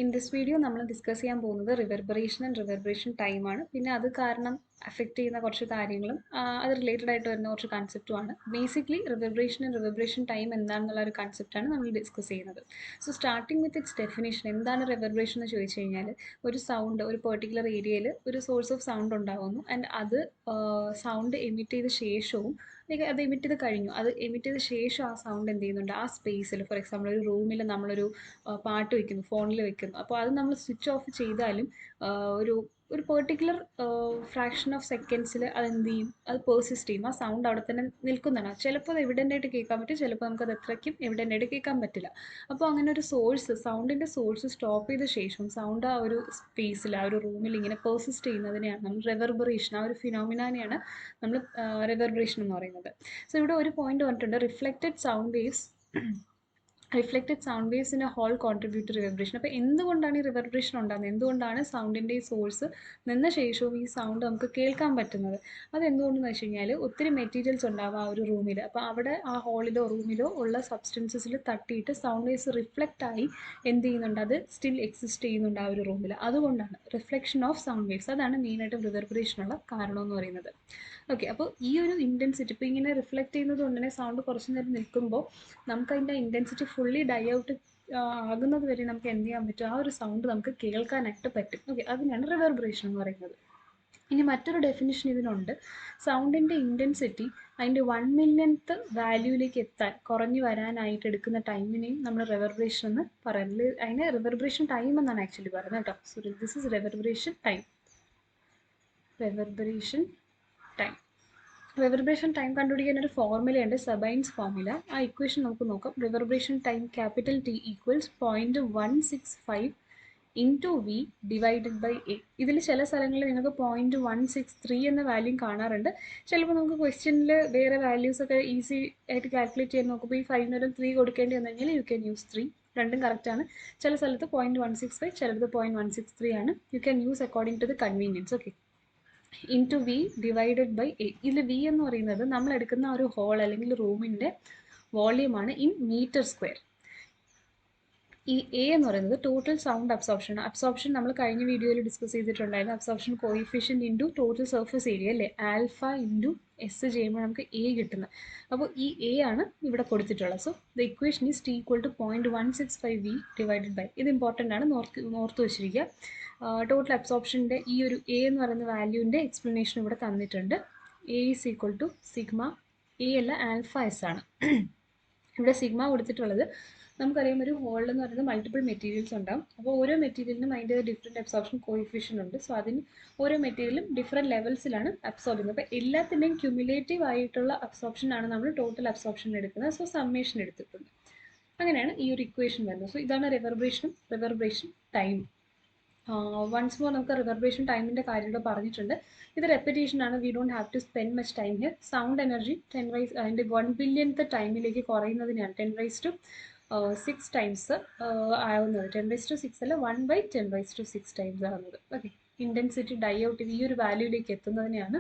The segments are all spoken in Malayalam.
ഇൻ ദിസ് വീഡിയോ നമ്മൾ ഡിസ്കസ് ചെയ്യാൻ പോകുന്നത് റിവർബറേഷൻ ആൻഡ് റിവർബറേഷൻ ടൈമാണ്. പിന്നെ അത് കാരണം അഫക്റ്റ് ചെയ്യുന്ന കുറച്ച് കാര്യങ്ങളും അത് റിലേറ്റഡ് ആയിട്ട് വരുന്ന കുറച്ച് കൺസെപ്റ്റുമാണ്. Basically reverberation and reverberation time എന്താണെന്നുള്ള ഒരു കൺസെപ്റ്റാണ് നമ്മൾ ഡിസ്കസ് ചെയ്യുന്നത്. So starting with its definition, എന്താണ് റിവർബറേഷൻ എന്ന് ചോദിച്ചു കഴിഞ്ഞാൽ, ഒരു സൗണ്ട് ഒരു പെർട്ടിക്കുലർ ഏരിയയിൽ ഒരു സോഴ്സ് ഓഫ് സൗണ്ട് ഉണ്ടാകുന്നു ആൻഡ് അത് സൗണ്ട് എമിറ്റ് ചെയ്ത ശേഷവും അത് എമിറ്റ് ചെയ്ത് കഴിഞ്ഞു, അത് എമിറ്റ് ചെയ്ത ശേഷം ആ സൗണ്ട് എന്ത് ചെയ്യുന്നുണ്ട്, ആ സ്പേസിൽ ഫോർ എക്സാമ്പിൾ ഒരു റൂമിൽ നമ്മളൊരു പാട്ട് വെക്കുന്നു, ഫോണിൽ വെക്കുന്നു. അപ്പോൾ അത് നമ്മൾ സ്വിച്ച് ഓഫ് ചെയ്താലും ഒരു ഒരു പെർട്ടിക്കുലർ ഫ്രാക്ഷൻ ഓഫ് സെക്കൻഡ്സിൽ അത് എന്ത് ചെയ്യും, അത് പേഴ്സിസ്റ്റ് ചെയ്യും. ആ സൗണ്ട് അവിടെ തന്നെ നിൽക്കുന്നതാണ്. ചിലപ്പോൾ അത് എവിഡൻ്റ് ആയിട്ട് കേൾക്കാൻ പറ്റും, ചിലപ്പോൾ നമുക്കത് അത്രയ്ക്കും എവിഡൻ്റ് ആയിട്ട് കേൾക്കാൻ പറ്റില്ല. അപ്പോൾ അങ്ങനെ ഒരു സോഴ്സ്, സൗണ്ടിൻ്റെ സോഴ്സ് സ്റ്റോപ്പ് ചെയ്ത ശേഷം സൗണ്ട് ആ ഒരു സ്പേസിൽ, ആ ഒരു റൂമിൽ ഇങ്ങനെ പേഴ്സിസ്റ്റ് ചെയ്യുന്നതിനെയാണ് നമ്മൾ റിവർബറേഷൻ, ആ ഒരു ഫിനോമിനാനെയാണ് നമ്മൾ റിവർബറേഷൻ എന്ന് പറയുന്നത്. സോ ഇവിടെ ഒരു പോയിന്റ് പറഞ്ഞിട്ടുണ്ട്, reflected sound waves in a hall contribute to reverberation. അപ്പോൾ എന്തുകൊണ്ടാണ് ഈ റിവർബറേഷൻ ഉണ്ടാകുന്നത്, എന്തുകൊണ്ടാണ് സൗണ്ടിൻ്റെ ഈ സോഴ്സ് നിന്ന ശേഷവും ഈ സൗണ്ട് നമുക്ക് കേൾക്കാൻ പറ്റുന്നത്? അതെന്തുകൊണ്ടെന്ന് വെച്ച് കഴിഞ്ഞാൽ ഒത്തിരി മെറ്റീരിയൽസ് ഉണ്ടാവും ആ ഒരു റൂമിൽ. അപ്പോൾ അവിടെ ആ ഹാളിലോ റൂമിലോ ഉള്ള സബ്സ്റ്റൻസസിൽ തട്ടിയിട്ട് സൗണ്ട് വേവ്സ് റിഫ്ലക്റ്റ് ആയി എന്ത് ചെയ്യുന്നുണ്ട്, അത് സ്റ്റിൽ എക്സിസ്റ്റ് ചെയ്യുന്നുണ്ട് ആ ഒരു റൂമിൽ. അതുകൊണ്ടാണ് റിഫ്ലക്ഷൻ ഓഫ് സൗണ്ട് വേവ്സ്, അതാണ് മെയിനായിട്ട് റിവർബറേഷനുള്ള കാരണം എന്ന് പറയുന്നത്. ഓക്കെ, അപ്പോൾ ഈ ഒരു ഇൻറ്റൻസിറ്റി ഇപ്പോൾ ഇങ്ങനെ റിഫ്ലക്റ്റ് ചെയ്യുന്നത് കൊണ്ട് തന്നെ സൗണ്ട് കുറച്ച് നേരം നിൽക്കുമ്പോൾ നമുക്ക് അതിൻ്റെ ഇൻറ്റൻസിറ്റി ഫുള്ളി ഡൈ ഔട്ട് ആകുന്നത് വരെ നമുക്ക് എന്ത് ചെയ്യാൻ പറ്റും, ആ ഒരു സൗണ്ട് നമുക്ക് കേൾക്കാനായിട്ട് പറ്റും. ഓക്കെ, അതിനാണ് റിവർബറേഷൻ എന്ന് പറയുന്നത്. ഇനി മറ്റൊരു ഡെഫിനിഷൻ ഇതിനുണ്ട്, സൗണ്ടിൻ്റെ ഇൻറ്റൻസിറ്റി അതിൻ്റെ 1 millionth വാല്യൂവിലേക്ക് എത്താൻ, കുറഞ്ഞു വരാനായിട്ട് എടുക്കുന്ന ടൈമിനെയും നമ്മൾ റിവർബറേഷൻ എന്ന് പറയുന്നത്. അതിനെ റിവർബറേഷൻ ടൈം എന്നാണ് ആക്ച്വലി പറയുന്നത് കേട്ടോ. So this is reverberation time. Reverberation time കണ്ടുപിടിക്കാൻ ഒരു ഫോർമുലയുണ്ട്, സബൈൻസ് ഫോർമുല. ആ ഇക്വേഷൻ നമുക്ക് നോക്കാം. Reverberation time capital T equals 0.165 into V divided by A. ഇതിൽ ചില സ്ഥലങ്ങളിൽ നിങ്ങൾക്ക് 0.163 എന്ന വാല്യൂ കാണാറുണ്ട്. ചിലപ്പോൾ നമുക്ക് ക്വസ്റ്റ്യനിൽ വേറെ വാല്യൂസ് ഒക്കെ ഈസി ആയിട്ട് കാൽക്കുലേറ്റ് ചെയ്യാൻ നോക്കുമ്പോൾ ഈ 5 3 കൊടുക്കേണ്ടി വന്നു കഴിഞ്ഞാൽ യു ക്യാൻ യൂസ് 3. രണ്ടും കറക്റ്റാണ്. ചില സ്ഥലത്ത് 0.165, ചിലത് 0.163 ആണ്. You can use according to the convenience. Okay, into V divided by A. ഇതിൽ വി എന്ന് പറയുന്നത് നമ്മൾ എടുക്കുന്ന ഒരു ഹോൾ അല്ലെങ്കിൽ റൂമിൻ്റെ വോള്യൂമാണ് ഇൻ മീറ്റർ സ്ക്വയർ. ഈ എ എന്ന് പറയുന്നത് ടോട്ടൽ സൗണ്ട് അബ്സോർപ്ഷൻ. അബ്സോർപ്ഷൻ നമ്മൾ കഴിഞ്ഞ വീഡിയോയിൽ ഡിസ്കസ് ചെയ്തിട്ടുണ്ടായിരുന്നു. Absorption coefficient into total surface area അല്ലേ, ആൽഫ ഇൻറ്റു എസ് ചെയ്യുമ്പോൾ നമുക്ക് എ കിട്ടുന്നത്. അപ്പോൾ ഈ എ ആണ് ഇവിടെ കൊടുത്തിട്ടുള്ളത്. So the equation is T equal to 0.165 V divided by. ഇത് ഇമ്പോർട്ടൻ്റ് ആണ്, ഓർത്ത് വെച്ചിരിക്കുക. ടോട്ടൽ അബ്സോർപ്ഷൻ്റെ ഈ ഒരു എ എന്ന് പറയുന്ന വാല്യൂവിൻ്റെ എക്സ്പ്ലനേഷൻ ഇവിടെ തന്നിട്ടുണ്ട്. A is equal to sigma, A അല്ല ആൽഫ എസ് ആണ്. ഇവിടെ സിഗ്മ കൊടുത്തിട്ടുള്ളത് നമുക്കറിയാം, ഒരു ഹോളിൽ എന്ന് പറയുന്നത് മൾട്ടിപ്പിൾ മെറ്റീരിയൽസ് ഉണ്ടാകും. അപ്പോൾ ഓരോ മെറ്റീരിയലിനും അതിൻ്റെ ഡിഫറെൻറ്റ് അബ്സോർപ്ഷൻ കോയിഫിഷ്യൻ്റ് ഉണ്ട്. സോ അതിന് ഓരോ മെറ്റീരിയലും ഡിഫറെൻറ്റ് ലെവൽസിലാണ് അബ്സോർബ് ചെയ്യുന്നത്. അപ്പോൾ എല്ലാത്തിൻ്റെയും ക്യുമുലേറ്റീവ് ആയിട്ടുള്ള അബ്സോർപ്ഷനാണ് നമ്മൾ ടോട്ടൽ അബ്സോർപ്ഷൻ എടുക്കുന്നത്. സോ സമ്മേഷൻ എടുത്തിട്ടുണ്ട്. അങ്ങനെയാണ് ഈ ഒരു ഇക്വേഷൻ വരുന്നത്. സോ ഇതാണ് റിവർബറേഷനും റിവർബറേഷൻ ടൈം. വൺസ് മോർ നമുക്ക് റിവർബറേഷൻ ടൈമിൻ്റെ കാര്യങ്ങൾ പറഞ്ഞിട്ടുണ്ട്. ഇത് റെപ്പറ്റീഷൻ ആണ്, we don't have to spend much time here. Sound energy 10 rise അതിൻ്റെ 1 billionth ടൈമിലേക്ക് കുറയുന്നതിനാണ് 10⁻⁶ ടൈംസ് ആവുന്നത്. 10⁻⁶ അല്ല, 1/10⁻⁶ ടൈംസ് ആവുന്നത്. ഓക്കെ, ഇൻറ്റൻസിറ്റി ഡൈ ഔട്ട് ഈ ഒരു വാല്യൂയിലേക്ക് എത്തുന്നതിനെയാണ്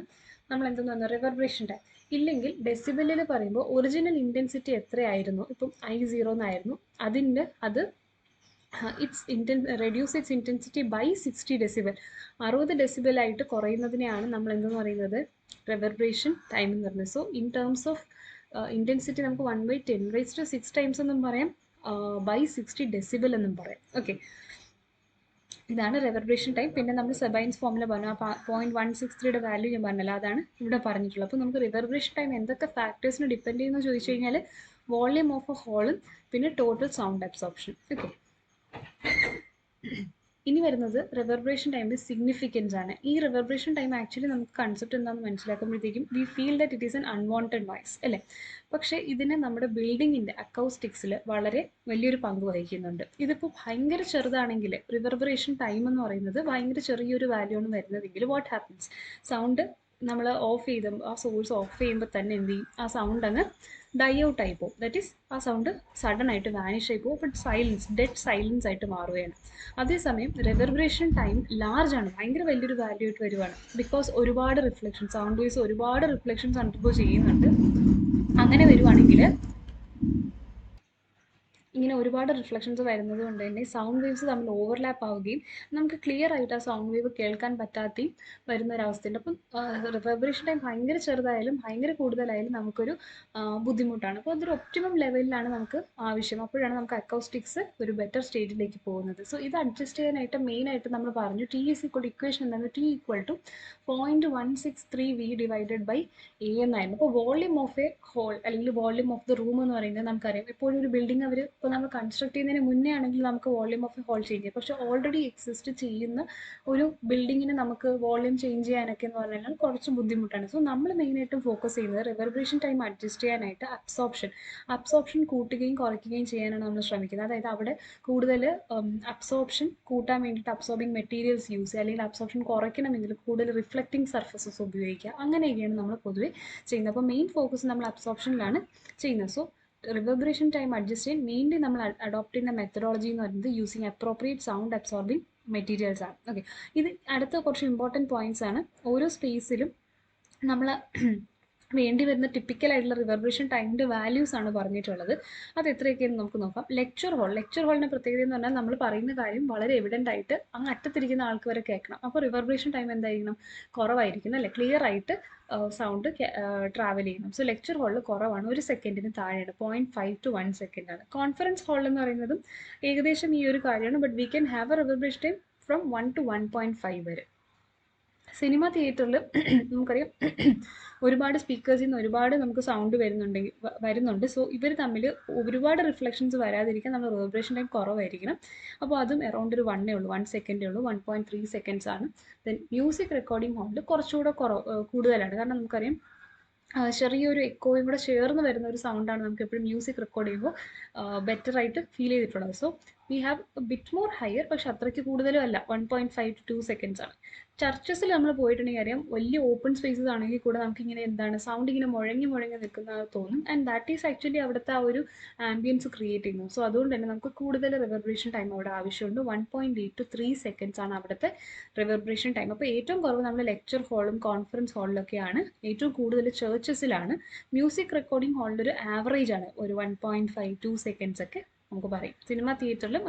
നമ്മൾ എന്തെന്ന് പറഞ്ഞാൽ റിവർബറേഷൻ ടൈം. ഇല്ലെങ്കിൽ ഡെസിബലിൽ പറയുമ്പോൾ ഒറിജിനൽ ഇൻറ്റൻസിറ്റി എത്രയായിരുന്നു, ഇപ്പം I0 എന്നായിരുന്നു, അത് reduce its intensity by 60 decibel, 60 decibel ആയിട്ട് കുറയുന്നതിനെയാണ് നമ്മൾ എന്തെന്ന് പറയുന്നത്, റിവർബറേഷൻ ടൈം എന്ന് പറയുന്നത്. So in terms of intensity നമുക്ക് 1/10⁻⁶ ടൈംസ് എന്നും പറയാം, ബൈ 60 decibel എന്നും പറയാം. ഓക്കെ, ഇതാണ് റിവർബറേഷൻ ടൈം. പിന്നെ നമ്മൾ സെബൈൻസ് ഫോർമുല പറഞ്ഞു, ആ 0.163യുടെ വാല്യൂ ഞാൻ പറഞ്ഞല്ലോ, അതാണ് ഇവിടെ പറഞ്ഞിട്ടുള്ളത്. അപ്പോൾ നമുക്ക് റിവർബറേഷൻ ടൈം എന്തൊക്കെ ഫാക്ടേഴ്സിന് ഡിപ്പെൻഡ് ചെയ്യുന്നു ചോദിച്ചു കഴിഞ്ഞാൽ, വോള്യൂം ഓഫ് എ ഹോളും പിന്നെ ടോട്ടൽ സൗണ്ട് അബ്സോർപ്ഷൻ. ഓക്കെ, ഇനി വരുന്നത് റിവർബറേഷൻ ടൈമിൻ്റെ സിഗ്നിഫിക്കൻസ് ആണ്. ഈ റിവർബറേഷൻ ടൈം ആക്ച്വലി നമുക്ക് കൺസെപ്റ്റ് എന്താണെന്ന് മനസ്സിലാക്കുമ്പോഴത്തേക്കും we feel that it is an unwanted noise അല്ലേ. പക്ഷേ ഇതിനെ നമ്മുടെ ബിൽഡിങ്ങിൻ്റെ അക്കൗസ്റ്റിക്സിൽ വളരെ വലിയൊരു പങ്ക് വഹിക്കുന്നുണ്ട്. ഇതിപ്പോൾ ഭയങ്കര ചെറുതാണെങ്കിൽ, റിവർബറേഷൻ ടൈം എന്ന് പറയുന്നത് ഭയങ്കര ചെറിയൊരു വാല്യൂ ആണ് വരുന്നതെങ്കിൽ, വാട്ട് ഹാപ്പൻസ്, സൗണ്ട് നമ്മൾ ഓഫ് ചെയ്ത് ആ സോഴ്സ് ഓഫ് ചെയ്യുമ്പോൾ തന്നെ എന്ത് ചെയ്യും, ആ സൗണ്ട് അങ്ങ് ഡൈ ഔട്ട് ആയി പോകും. ദാറ്റ് ഈസ് ആ സൗണ്ട് സഡൻ ആയിട്ട് വാനിഷ് ആയി പോകും. ബട്ട് സൈലൻസ്, ഡെഡ് സൈലൻസ് ആയിട്ട് മാറുകയാണ്. അതേസമയം റിവർബറേഷൻ ടൈം ലാർജ് ആണ്, ഭയങ്കര വലിയൊരു വാല്യൂ ആയിട്ട് വരുവാണ്. ബിക്കോസ് ഒരുപാട് റിഫ്ലക്ഷൻ, സൗണ്ട് വേവ്സ് ഒരുപാട് റിഫ്ലക്ഷൻസ് അണ്ടർഗോ ചെയ്യുന്നുണ്ട്. അങ്ങനെ വരുവാണെങ്കിൽ ഇങ്ങനെ ഒരുപാട് റിഫ്ലക്ഷൻസ് വരുന്നത് കൊണ്ട് തന്നെ സൗണ്ട് വേവ്സ് തമ്മിൽ ഓവർലാപ്പ് ആവുകയും നമുക്ക് ക്ലിയർ ആയിട്ട് ആ സൗണ്ട് വേവ് കേൾക്കാൻ പറ്റാതെയും വരുന്ന ഒരവസ്ഥയുണ്ട്. അപ്പം റിവർബറേഷൻ ടൈം ഭയങ്കര ചെറുതായാലും ഭയങ്കര കൂടുതലായാലും നമുക്കൊരു ബുദ്ധിമുട്ടാണ്. അപ്പോൾ അതൊരു ഒപ്റ്റിമം ലെവലിലാണ് നമുക്ക് ആവശ്യം. അപ്പോഴാണ് നമുക്ക് അക്കൗസ്റ്റിക്സ് ഒരു ബെറ്റർ സ്റ്റേറ്റിലേക്ക് പോകുന്നത്. സോ ഇത് അഡ്ജസ്റ്റ് ചെയ്യാനായിട്ട് മെയിനായിട്ട് നമ്മൾ പറഞ്ഞു ടി ഈസ് ഈക്വൽ ഇക്വേഷൻ എന്താണ്, T equal to 0.163 v divided by A എന്നായിരുന്നു. അപ്പോൾ വോള്യൂം ഓഫ് എ ഹോൾ അല്ലെങ്കിൽ വോള്യൂം ഓഫ് ദ റൂം എന്ന് പറയുന്നത് നമുക്കറിയാം. എപ്പോഴും ഒരു ബിൽഡിംഗ് അവർ ഇപ്പോൾ നമ്മൾ കൺസ്ട്രക്ട് ചെയ്യുന്നതിന് മുന്നേ ആണെങ്കിൽ നമുക്ക് volume of a hall change ചെയ്യാം. പക്ഷേ ഓൾറെഡി എക്സിസ്റ്റ് ചെയ്യുന്ന ഒരു ബിൽഡിങ്ങിന് നമുക്ക് വോള്യൂം ചേഞ്ച് ചെയ്യാനൊക്കെ എന്ന് പറഞ്ഞാൽ കുറച്ച് ബുദ്ധിമുട്ടാണ്. സോ നമ്മൾ മെയിനായിട്ടും ഫോക്കസ് ചെയ്യുന്നത് റിവർബറേഷൻ ടൈം അഡ്ജസ്റ്റ് ചെയ്യാനായിട്ട് അബ്സോർപ്ഷൻ കൂട്ടുകയും കുറയ്ക്കുകയും ചെയ്യാനാണ് നമ്മൾ ശ്രമിക്കുന്നത്. അതായത് അവിടെ കൂടുതൽ അബ്സോർപ്ഷൻ കൂട്ടാൻ വേണ്ടിയിട്ട് അബ്സോർബിങ് മെറ്റീരിയൽസ് യൂസ് ചെയ്യുക, അല്ലെങ്കിൽ അബ്സോർപ്ഷൻ കുറയ്ക്കണമെങ്കിൽ കൂടുതൽ റിഫ്ലക്റ്റിംഗ് സർഫസസ് ഉപയോഗിക്കുക. അങ്ങനെയൊക്കെയാണ് നമ്മൾ പൊതുവെ ചെയ്യുന്നത്. അപ്പോൾ മെയിൻ ഫോക്കസ് നമ്മൾ അബ്സോർപ്ഷനിലാണ് ചെയ്യുന്നത്. സോ റിവർബറേഷൻ ടൈം അഡ്ജസ്റ്റ് ചെയ്യാൻ മെയിൻലി നമ്മൾ അഡോപ്റ്റ് ചെയ്യുന്ന മെത്തഡോളജി എന്ന് പറയുന്നത് using appropriate sound absorbing materials ആണ്. ഓക്കെ, ഇത് അടുത്ത കുറച്ച് ഇമ്പോർട്ടൻറ്റ് പോയിന്റ്സ് ആണ്. ഓരോ സ്പേസിലും നമ്മൾ വേണ്ടി വരുന്ന ടിപ്പിക്കൽ ആയിട്ടുള്ള റിവർബറേഷൻ ടൈമിൻ്റെ വാല്യൂസ് ആണ് പറഞ്ഞിട്ടുള്ളത്. അത് എത്രയൊക്കെയെന്ന് നമുക്ക് നോക്കാം. ലെക്ചർ ഹാളിൻ്റെ പ്രത്യേകത എന്ന് പറഞ്ഞാൽ നമ്മൾ പറയുന്ന കാര്യം വളരെ എവിഡൻ്റ് ആയിട്ട് അങ്ങ് അറ്റത്തിരിക്കുന്ന ആൾക്ക് വരെ കേൾക്കണം. അപ്പോൾ റിവർബറേഷൻ ടൈം എന്തായിരിക്കണം, കുറവായിരിക്കണം അല്ലേ, ക്ലിയർ ആയിട്ട് സൗണ്ട് ട്രാവൽ ചെയ്യണം. സോ ലെക്ചർ ഹാളിൽ കുറവാണ്, 1 സെക്കൻഡിന് താഴെയാണ്, 0.5 to 1 സെക്കൻഡാണ്. കോൺഫറൻസ് ഹാൾ എന്ന് പറയുന്നതും ഏകദേശം ഈ ഒരു കാര്യമാണ്. But we can have A reverberation time from 1 to 1.5 വരെ. സിനിമ തിയേറ്ററിൽ നമുക്കറിയാം ഒരുപാട് സ്പീക്കേഴ്സിൽ നിന്ന് ഒരുപാട് നമുക്ക് സൗണ്ട് വരുന്നുണ്ട്. സോ ഇവർ തമ്മിൽ ഒരുപാട് റിഫ്ലക്ഷൻസ് വരാതിരിക്കാൻ നമ്മൾ റിവർബറേഷൻ ടൈം കുറവായിരിക്കണം. അപ്പോൾ അതും അറൗണ്ട് ഒരു 1 സെക്കൻഡേ ഉള്ളൂ, 1.3 സെക്കൻഡ്സ് ആണ്. ദെൻ മ്യൂസിക് റെക്കോർഡിംഗ് ഹാളിൽ കുറച്ചുകൂടെ കൂടുതലാണ്. കാരണം നമുക്കറിയാം ചെറിയൊരു എക്കോയും കൂടെ ചേർന്ന് വരുന്ന ഒരു സൗണ്ടാണ് നമുക്ക് എപ്പോഴും മ്യൂസിക് റെക്കോർഡ് ചെയ്യുമ്പോൾ ബെറ്റർ ആയിട്ട് ഫീൽ ചെയ്തിട്ടുള്ളത്. So we have bit more higher, പക്ഷെ അത്രയ്ക്ക് കൂടുതലും അല്ല, 1.5 to 2 സെക്കൻഡ്സ് ആണ്. ചർച്ചസിൽ നമ്മൾ പോയിട്ടുണ്ടെങ്കിൽ അറിയാം, വലിയ ഓപ്പൺ സ്പേസസ് ആണെങ്കിൽ കൂടെ നമുക്ക് ഇങ്ങനെ എന്താണ് സൗണ്ട് ഇങ്ങനെ മുഴങ്ങി നിൽക്കുന്നത് തോന്നും. ആൻഡ് ദാറ്റ് ഈസ് ആക്ച്വലി അവിടുത്തെ ആ ഒരു ആംബിയൻസ് ക്രിയേറ്റ് ചെയ്യുന്നു. സോ അതുകൊണ്ട് തന്നെ നമുക്ക് കൂടുതൽ റിവർബറേഷൻ ടൈം അവിടെ ആവശ്യമുണ്ട്. 1.8 to 3 സെക്കൻഡ്സ് ആണ് അവിടുത്തെ റിവർബറേഷൻ ടൈം. അപ്പോൾ ഏറ്റവും കുറവ് നമ്മൾ ലെക്ചർ ഹാളും കോൺഫറൻസ് ഹാളിലൊക്കെയാണ്, ഏറ്റവും കൂടുതൽ ചേർച്ചസിലാണ്. മ്യൂസിക് റെക്കോർഡിംഗ് ഹാളിൽ ഒരു ആവറേജ് ആണ്, ഒരു 1.5 2 സെക്കൻഡ്സ് ഒക്കെ നമുക്ക് പറയും. സിനിമ തിയേറ്ററിലും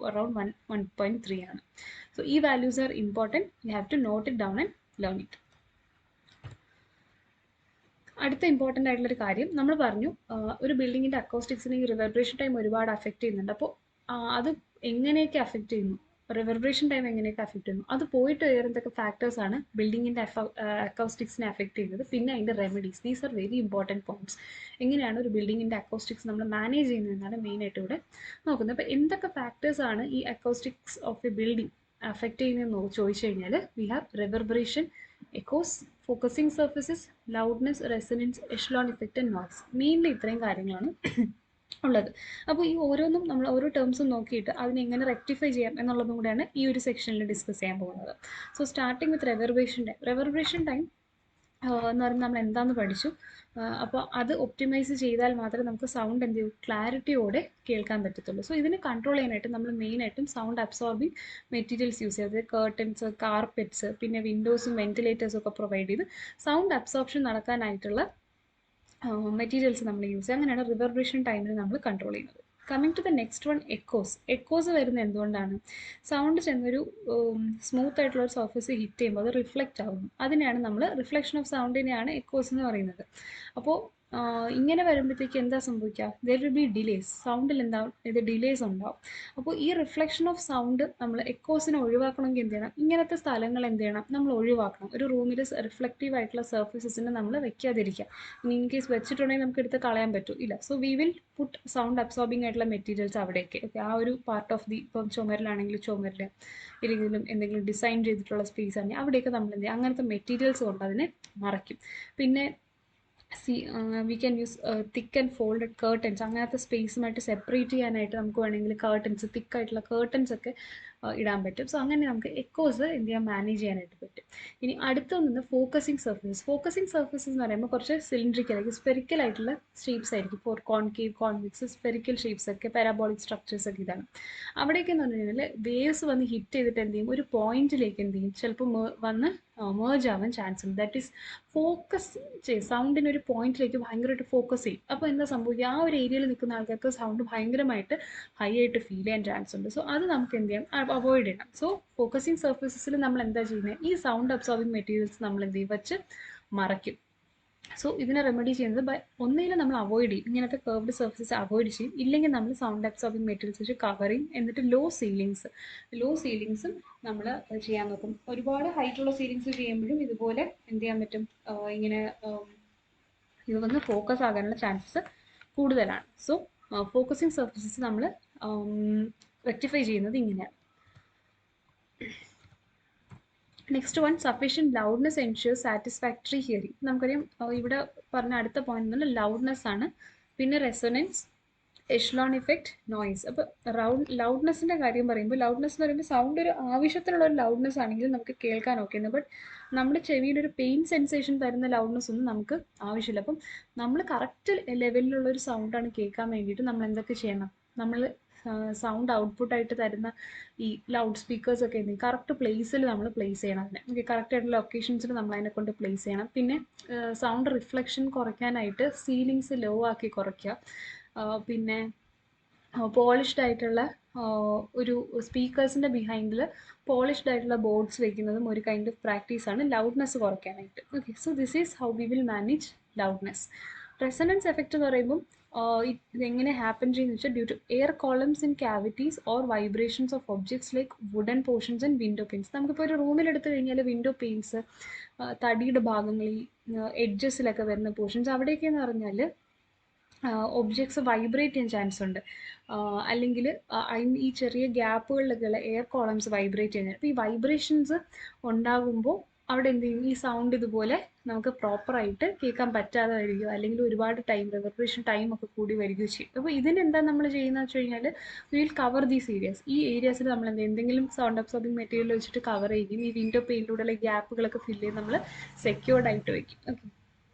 അറൗണ്ട് 1.3 ആണ്. സോ ഈ values are important. You have to note it down and learn it. അടുത്ത ഇമ്പോർട്ടൻ്റ് ആയിട്ടുള്ളൊരു കാര്യം നമ്മൾ പറഞ്ഞു, ഒരു ബിൽഡിങ്ങിൻ്റെ അക്കോസ്റ്റിക്സിന് ഈ റിവർബറേഷൻ ടൈം ഒരുപാട് അഫക്റ്റ് ചെയ്യുന്നുണ്ട്. അപ്പോൾ അത് എങ്ങനെയൊക്കെ അഫക്റ്റ് ചെയ്യുന്നു, റിവർബറേഷൻ ടൈം എങ്ങനെയൊക്കെ അഫക്റ്റ് ചെയ്യുന്നു, അത് പോയിട്ട് വേറെ എന്തൊക്കെ ഫാക്ടേഴ്സാണ് ബിൽഡിങ്ങിൻ്റെ അക്കോസ്റ്റിക്സിനെ അഫക്റ്റ് ചെയ്യുന്നത്, പിന്നെ അതിൻ്റെ remedies. These are very important points. എങ്ങനെയാണ് ഒരു ബിൽഡിങ്ങിൻ്റെ അക്കോസ്റ്റിക്സ് നമ്മൾ മാനേജ് ചെയ്യുന്നതെന്നാണ് മെയിനായിട്ട് ഇവിടെ നോക്കുന്നത്. അപ്പോൾ എന്തൊക്കെ ഫാക്ടേഴ്സാണ് ഈ acoustics of a building affect ചെയ്യുന്നതെന്ന് ചോദിച്ചു കഴിഞ്ഞാൽ, we have reverberation, echoes, focusing surfaces, loudness, resonance, echelon effect and noise. Mainly ഇത്രയും കാര്യങ്ങളാണ് ഉള്ളത്. അപ്പോൾ ഈ ഓരോന്നും നമ്മൾ ഓരോ ടേംസും നോക്കിയിട്ട് അതിനെങ്ങനെ റെക്ടിഫൈ ചെയ്യാം എന്നുള്ളതും കൂടെയാണ് ഈ ഒരു സെക്ഷനിൽ ഡിസ്കസ് ചെയ്യാൻ പോകുന്നത്. സോ സ്റ്റാർട്ടിങ് വിത്ത് റിവർബറേഷൻ ടൈം എന്ന് പറയുമ്പോൾ നമ്മൾ എന്താണെന്ന് പഠിച്ചു. അപ്പോൾ അത് ഒപ്റ്റിമൈസ് ചെയ്താൽ മാത്രമേ നമുക്ക് സൗണ്ട് എന്ത് ചെയ്യും, ക്ലാരിറ്റിയോടെ കേൾക്കാൻ പറ്റത്തുള്ളൂ. സോ ഇതിനെ കൺട്രോൾ ചെയ്യാനായിട്ട് നമ്മൾ മെയിനായിട്ടും സൗണ്ട് അബ്സോർബിങ് മെറ്റീരിയൽസ് യൂസ് ചെയ്തത്, കേർട്ടൻസ്, കാർപ്പറ്റ്സ്, പിന്നെ വിൻഡോസും വെന്റിലേറ്റേഴ്സും ഒക്കെ പ്രൊവൈഡ് ചെയ്ത് സൗണ്ട് അബ്സോർപ്ഷൻ നടക്കാനായിട്ടുള്ള മെറ്റീരിയൽസ് നമ്മൾ യൂസ് ചെയ്യുക. അങ്ങനെയാണ് റിവർബറേഷൻ ടൈമിൽ നമ്മൾ കൺട്രോൾ ചെയ്യുന്നത്. Coming to the next one, echoes വരുന്നത് എന്തുകൊണ്ടാണ്, സൗണ്ട് ചെന്നൊരു സ്മൂത്ത് ആയിട്ടുള്ള ഒരു സർഫസ് ഹിറ്റ് ചെയ്യുമ്പോൾ അത് റിഫ്ലക്റ്റ് ആവുന്നു. അതിനെയാണ് നമ്മൾ റിഫ്ലക്ഷൻ ഓഫ് സൗണ്ടിനെയാണ് എക്കോസ് എന്ന് പറയുന്നത്. അപ്പോൾ ഇങ്ങനെ വരുമ്പോഴത്തേക്ക് എന്താ സംഭവിക്കുക, ദർ വിൽ ബി ഡിലേസ്, സൗണ്ടിൽ എന്താവും, ഇത് ഡിലേസ് ഉണ്ടാവും. അപ്പോൾ ഈ റിഫ്ലക്ഷൻ ഓഫ് സൗണ്ട് നമ്മൾ എക്കോസിനെ ഒഴിവാക്കണമെങ്കിൽ എന്ത് ചെയ്യണം, ഇങ്ങനത്തെ സ്ഥലങ്ങൾ എന്ത് ചെയ്യണം, നമ്മൾ ഒഴിവാക്കണം. ഒരു റൂമിൽ റിഫ്ലക്റ്റീവ് ആയിട്ടുള്ള സർഫസസിനെ നമ്മൾ വെക്കാതിരിക്കുക. ഇൻ കേസ് വെച്ചിട്ടുണ്ടെങ്കിൽ നമുക്ക് എടുത്ത് കളയാൻ പറ്റും, ഇല്ല. So we will put sound absorbing ആയിട്ടുള്ള മെറ്റീരിയൽസ് അവിടേക്ക്. ഓക്കെ, ആ ഒരു പാർട്ട് ഓഫ് ദി, ഇപ്പം ചുമരിലാണെങ്കിൽ ചുമരിൽ, ഇല്ലെങ്കിലും എന്തെങ്കിലും ഡിസൈൻ ചെയ്തിട്ടുള്ള സ്പേസ് ആണെങ്കിൽ അവിടെയൊക്കെ നമ്മൾ എന്ത് ചെയ്യും, അങ്ങനത്തെ മെറ്റീരിയൽസ് കൊണ്ട് അതിനെ മറയ്ക്കും. പിന്നെ we can use thick and folded curtains. അങ്ങനത്തെ സ്പേസുമായിട്ട് സെപ്പറേറ്റ് ചെയ്യാനായിട്ട് നമുക്ക് വേണമെങ്കിൽ കേർട്ടൻസ്, തിക്കായിട്ടുള്ള കേർട്ടൻസ് ഒക്കെ ഇടാൻ പറ്റും. സോ അങ്ങനെ നമുക്ക് എക്കോസ് എന്ത് ചെയ്യാൻ, മാനേജ് ചെയ്യാനായിട്ട് പറ്റും. ഇനി അടുത്തൊന്ന് ഫോക്കസിങ് സർഫസസ് എന്ന് പറയുമ്പോൾ കുറച്ച് സിലിണ്ട്രിക്കൽ ആയിരിക്കും, സ്പെറിക്കൽ ആയിട്ടുള്ള ഷേപ്സ് ആയിരിക്കും. For concave, convex, spherical shapes ഒക്കെ, പാരാബോളിക് സ്ട്രക്ചേഴ്സ് ഒക്കെ ഇതാണ്. അവിടേക്ക് എന്ന് പറഞ്ഞു കഴിഞ്ഞാൽ വേവ്സ് വന്ന് ഹിറ്റ് ചെയ്തിട്ട് എന്ത് ചെയ്യും, ഒരു പോയിന്റിലേക്ക് എന്ത് ചെയ്യും, ചിലപ്പോൾ വന്ന് മേർജ് ആവാൻ ചാൻസ് ഉണ്ട്. ദാറ്റ് ഈസ് ഫോക്കസ് ചെയ്യും, സൗണ്ടിന് ഒരു പോയിന്റിലേക്ക് ഭയങ്കരമായിട്ട് ഫോക്കസ് ചെയ്യും. അപ്പോൾ എന്താ സംഭവിക്കുക, ആ ഒരു ഏരിയയിൽ നിൽക്കുന്ന ആൾക്കാർക്ക് സൗണ്ട് ഭയങ്കരമായിട്ട് ഹൈ ആയിട്ട് ഫീൽ ചെയ്യാൻ ചാൻസ് ഉണ്ട്. സോ അത് നമുക്ക് എന്ത് ചെയ്യാം, അവോയ്ഡ് ചെയ്യണം. സോ ഫോക്കസിങ് സർഫേസസിൽ നമ്മൾ എന്താ ചെയ്യുന്നത്, ഈ സൗണ്ട് അബ്സോർബിങ് മെറ്റീരിയൽസ് നമ്മൾ എന്ത് ചെയ്യും, വെച്ച് മറയ്ക്കും. സോ ഇതിനെ റെമഡി ചെയ്യുന്നത് ഒന്നുകിൽ നമ്മൾ അവോയ്ഡ് ചെയ്യും, ഇങ്ങനത്തെ കർവ്ഡ് സർഫേസസ് അവോയ്ഡ് ചെയ്യും, ഇല്ലെങ്കിൽ നമ്മൾ സൗണ്ട് അബ്സോർബിങ് മെറ്റീരിയൽസ് വെച്ച് കവർ ചെയ്യും. എന്നിട്ട് ലോ സീലിങ്സും നമ്മൾ ചെയ്യാൻ നോക്കും. ഒരുപാട് ഹൈറ്റുള്ള സീലിങ്സ് ചെയ്യുമ്പോഴും ഇതുപോലെ എന്ത് ചെയ്യാൻ പറ്റും, ഇങ്ങനെ ഇത് വന്ന് ഫോക്കസ് ആകാനുള്ള ചാൻസസ് കൂടുതലാണ്. സോ ഫോക്കസിങ് സർഫേസസ് നമ്മൾ റെക്ടിഫൈ ചെയ്യുന്നത് ഇങ്ങനെയാണ്. Next one, sufficient loudness ensure satisfactory hearing. നമുക്കറിയാം ഇവിടെ പറഞ്ഞ അടുത്ത പോയിന്റ് എന്ന് ലൗഡ്നെസ് ആണ്. പിന്നെ റെസൊനൻസ്, എഷ്ലോൺ ഇഫക്റ്റ്, നോയ്സ്. അപ്പോൾ ലൗഡ്നെസ്സിൻ്റെ കാര്യം പറയുമ്പോൾ, ലൗഡ്നെസ് എന്ന് പറയുമ്പോൾ സൗണ്ട് ഒരു ആവശ്യത്തിനുള്ള ഒരു ലൗഡ്നെസ് ആണെങ്കിൽ നമുക്ക് കേൾക്കാൻ ഓക്കെയാണ്. ബട്ട് നമ്മുടെ ചെവിയിൽ ഒരു പെയിൻ സെൻസേഷൻ തരുന്ന ലൗഡ്നെസ് ഒന്നും നമുക്ക് ആവശ്യമില്ല. അപ്പം നമ്മൾ കറക്റ്റ് ലെവലിലുള്ള ഒരു സൗണ്ടാണ് കേൾക്കാൻ വേണ്ടിയിട്ട് നമ്മൾ എന്തൊക്കെ ചെയ്യണം, നമ്മൾ സൗണ്ട് ഔട്ട്പുട്ടായിട്ട് തരുന്ന ഈ ലൗഡ് സ്പീക്കേഴ്സ് ഒക്കെ എന്തെങ്കിലും കറക്റ്റ് പ്ലേസിൽ നമ്മൾ പ്ലേസ് ചെയ്യണം. അതിനെ ഓക്കെ, കറക്റ്റ് ആയിട്ടുള്ള ലൊക്കേഷൻസിൽ നമ്മൾ അതിനെ കൊണ്ട് പ്ലേസ് ചെയ്യണം. പിന്നെ സൗണ്ട് റിഫ്ലക്ഷൻ കുറയ്ക്കാനായിട്ട് സീലിങ്സ് ലോ ആക്കി കുറയ്ക്കുക. പിന്നെ പോളിഷ്ഡ് ആയിട്ടുള്ള ഒരു സ്പീക്കേഴ്സിൻ്റെ ബിഹൈൻഡിൽ പോളിഷ്ഡ് ആയിട്ടുള്ള ബോർഡ്സ് വെക്കുന്നതും ഒരു കൈൻഡ് ഓഫ് പ്രാക്ടീസാണ് ലൗഡ്നെസ് കുറയ്ക്കാനായിട്ട്. Okay, so this is how we will manage loudness. Resonance effect എന്ന് പറയുമ്പോൾ ഇതെങ്ങനെ ഹാപ്പൻ ചെയ്യുന്നത് വെച്ചാൽ, due to air columns in cavities or vibrations of objects like wooden portions and window panes. നമുക്കിപ്പോൾ ഒരു റൂമിൽ എടുത്തു കഴിഞ്ഞാൽ വിൻഡോ പെയിൻസ്, തടിയുടെ ഭാഗങ്ങളിൽ എഡ്ജസിലൊക്കെ വരുന്ന പോർഷൻസ്, അവിടെയൊക്കെ എന്ന് പറഞ്ഞാൽ ഒബ്ജക്ട്സ് വൈബ്രേറ്റ് ചെയ്യാൻ ചാൻസ് ഉണ്ട്. അല്ലെങ്കിൽ ഈ ചെറിയ ഗ്യാപ്പുകളിലൊക്കെയുള്ള എയർ കോളംസ് വൈബ്രേറ്റ് ചെയ്യുന്നത്. അപ്പോൾ ഈ വൈബ്രേഷൻസ് ഉണ്ടാകുമ്പോൾ അവിടെ എന്ത് ചെയ്യും, ഈ സൗണ്ട് ഇതുപോലെ നമുക്ക് പ്രോപ്പറായിട്ട് കേൾക്കാൻ പറ്റാതെ വരികയോ അല്ലെങ്കിൽ ഒരുപാട് റിവർബറേഷൻ ടൈം ഒക്കെ കൂടി വരികയോ ചെയ്യും. അപ്പോൾ ഇതിനെന്താ നമ്മൾ ചെയ്യുന്നത് വെച്ച് കഴിഞ്ഞാൽ, വിൽ കവർ ദീസ് ഏരിയാസ്. ഈ ഏരിയാസിൽ നമ്മൾ എന്തെങ്കിലും സൗണ്ട് അബ്സോർബിങ് മെറ്റീരിയൽ വെച്ചിട്ട് കവർ ചെയ്യും. ഈ വിൻഡോ പെയിൻറ്റിലൂടെയുള്ള ഗ്യാപ്പുകളൊക്കെ ഫില്ല് ചെയ്ത് നമ്മൾ സെക്യൂർഡ് ആയിട്ട് വയ്ക്കും. ഓക്കെ,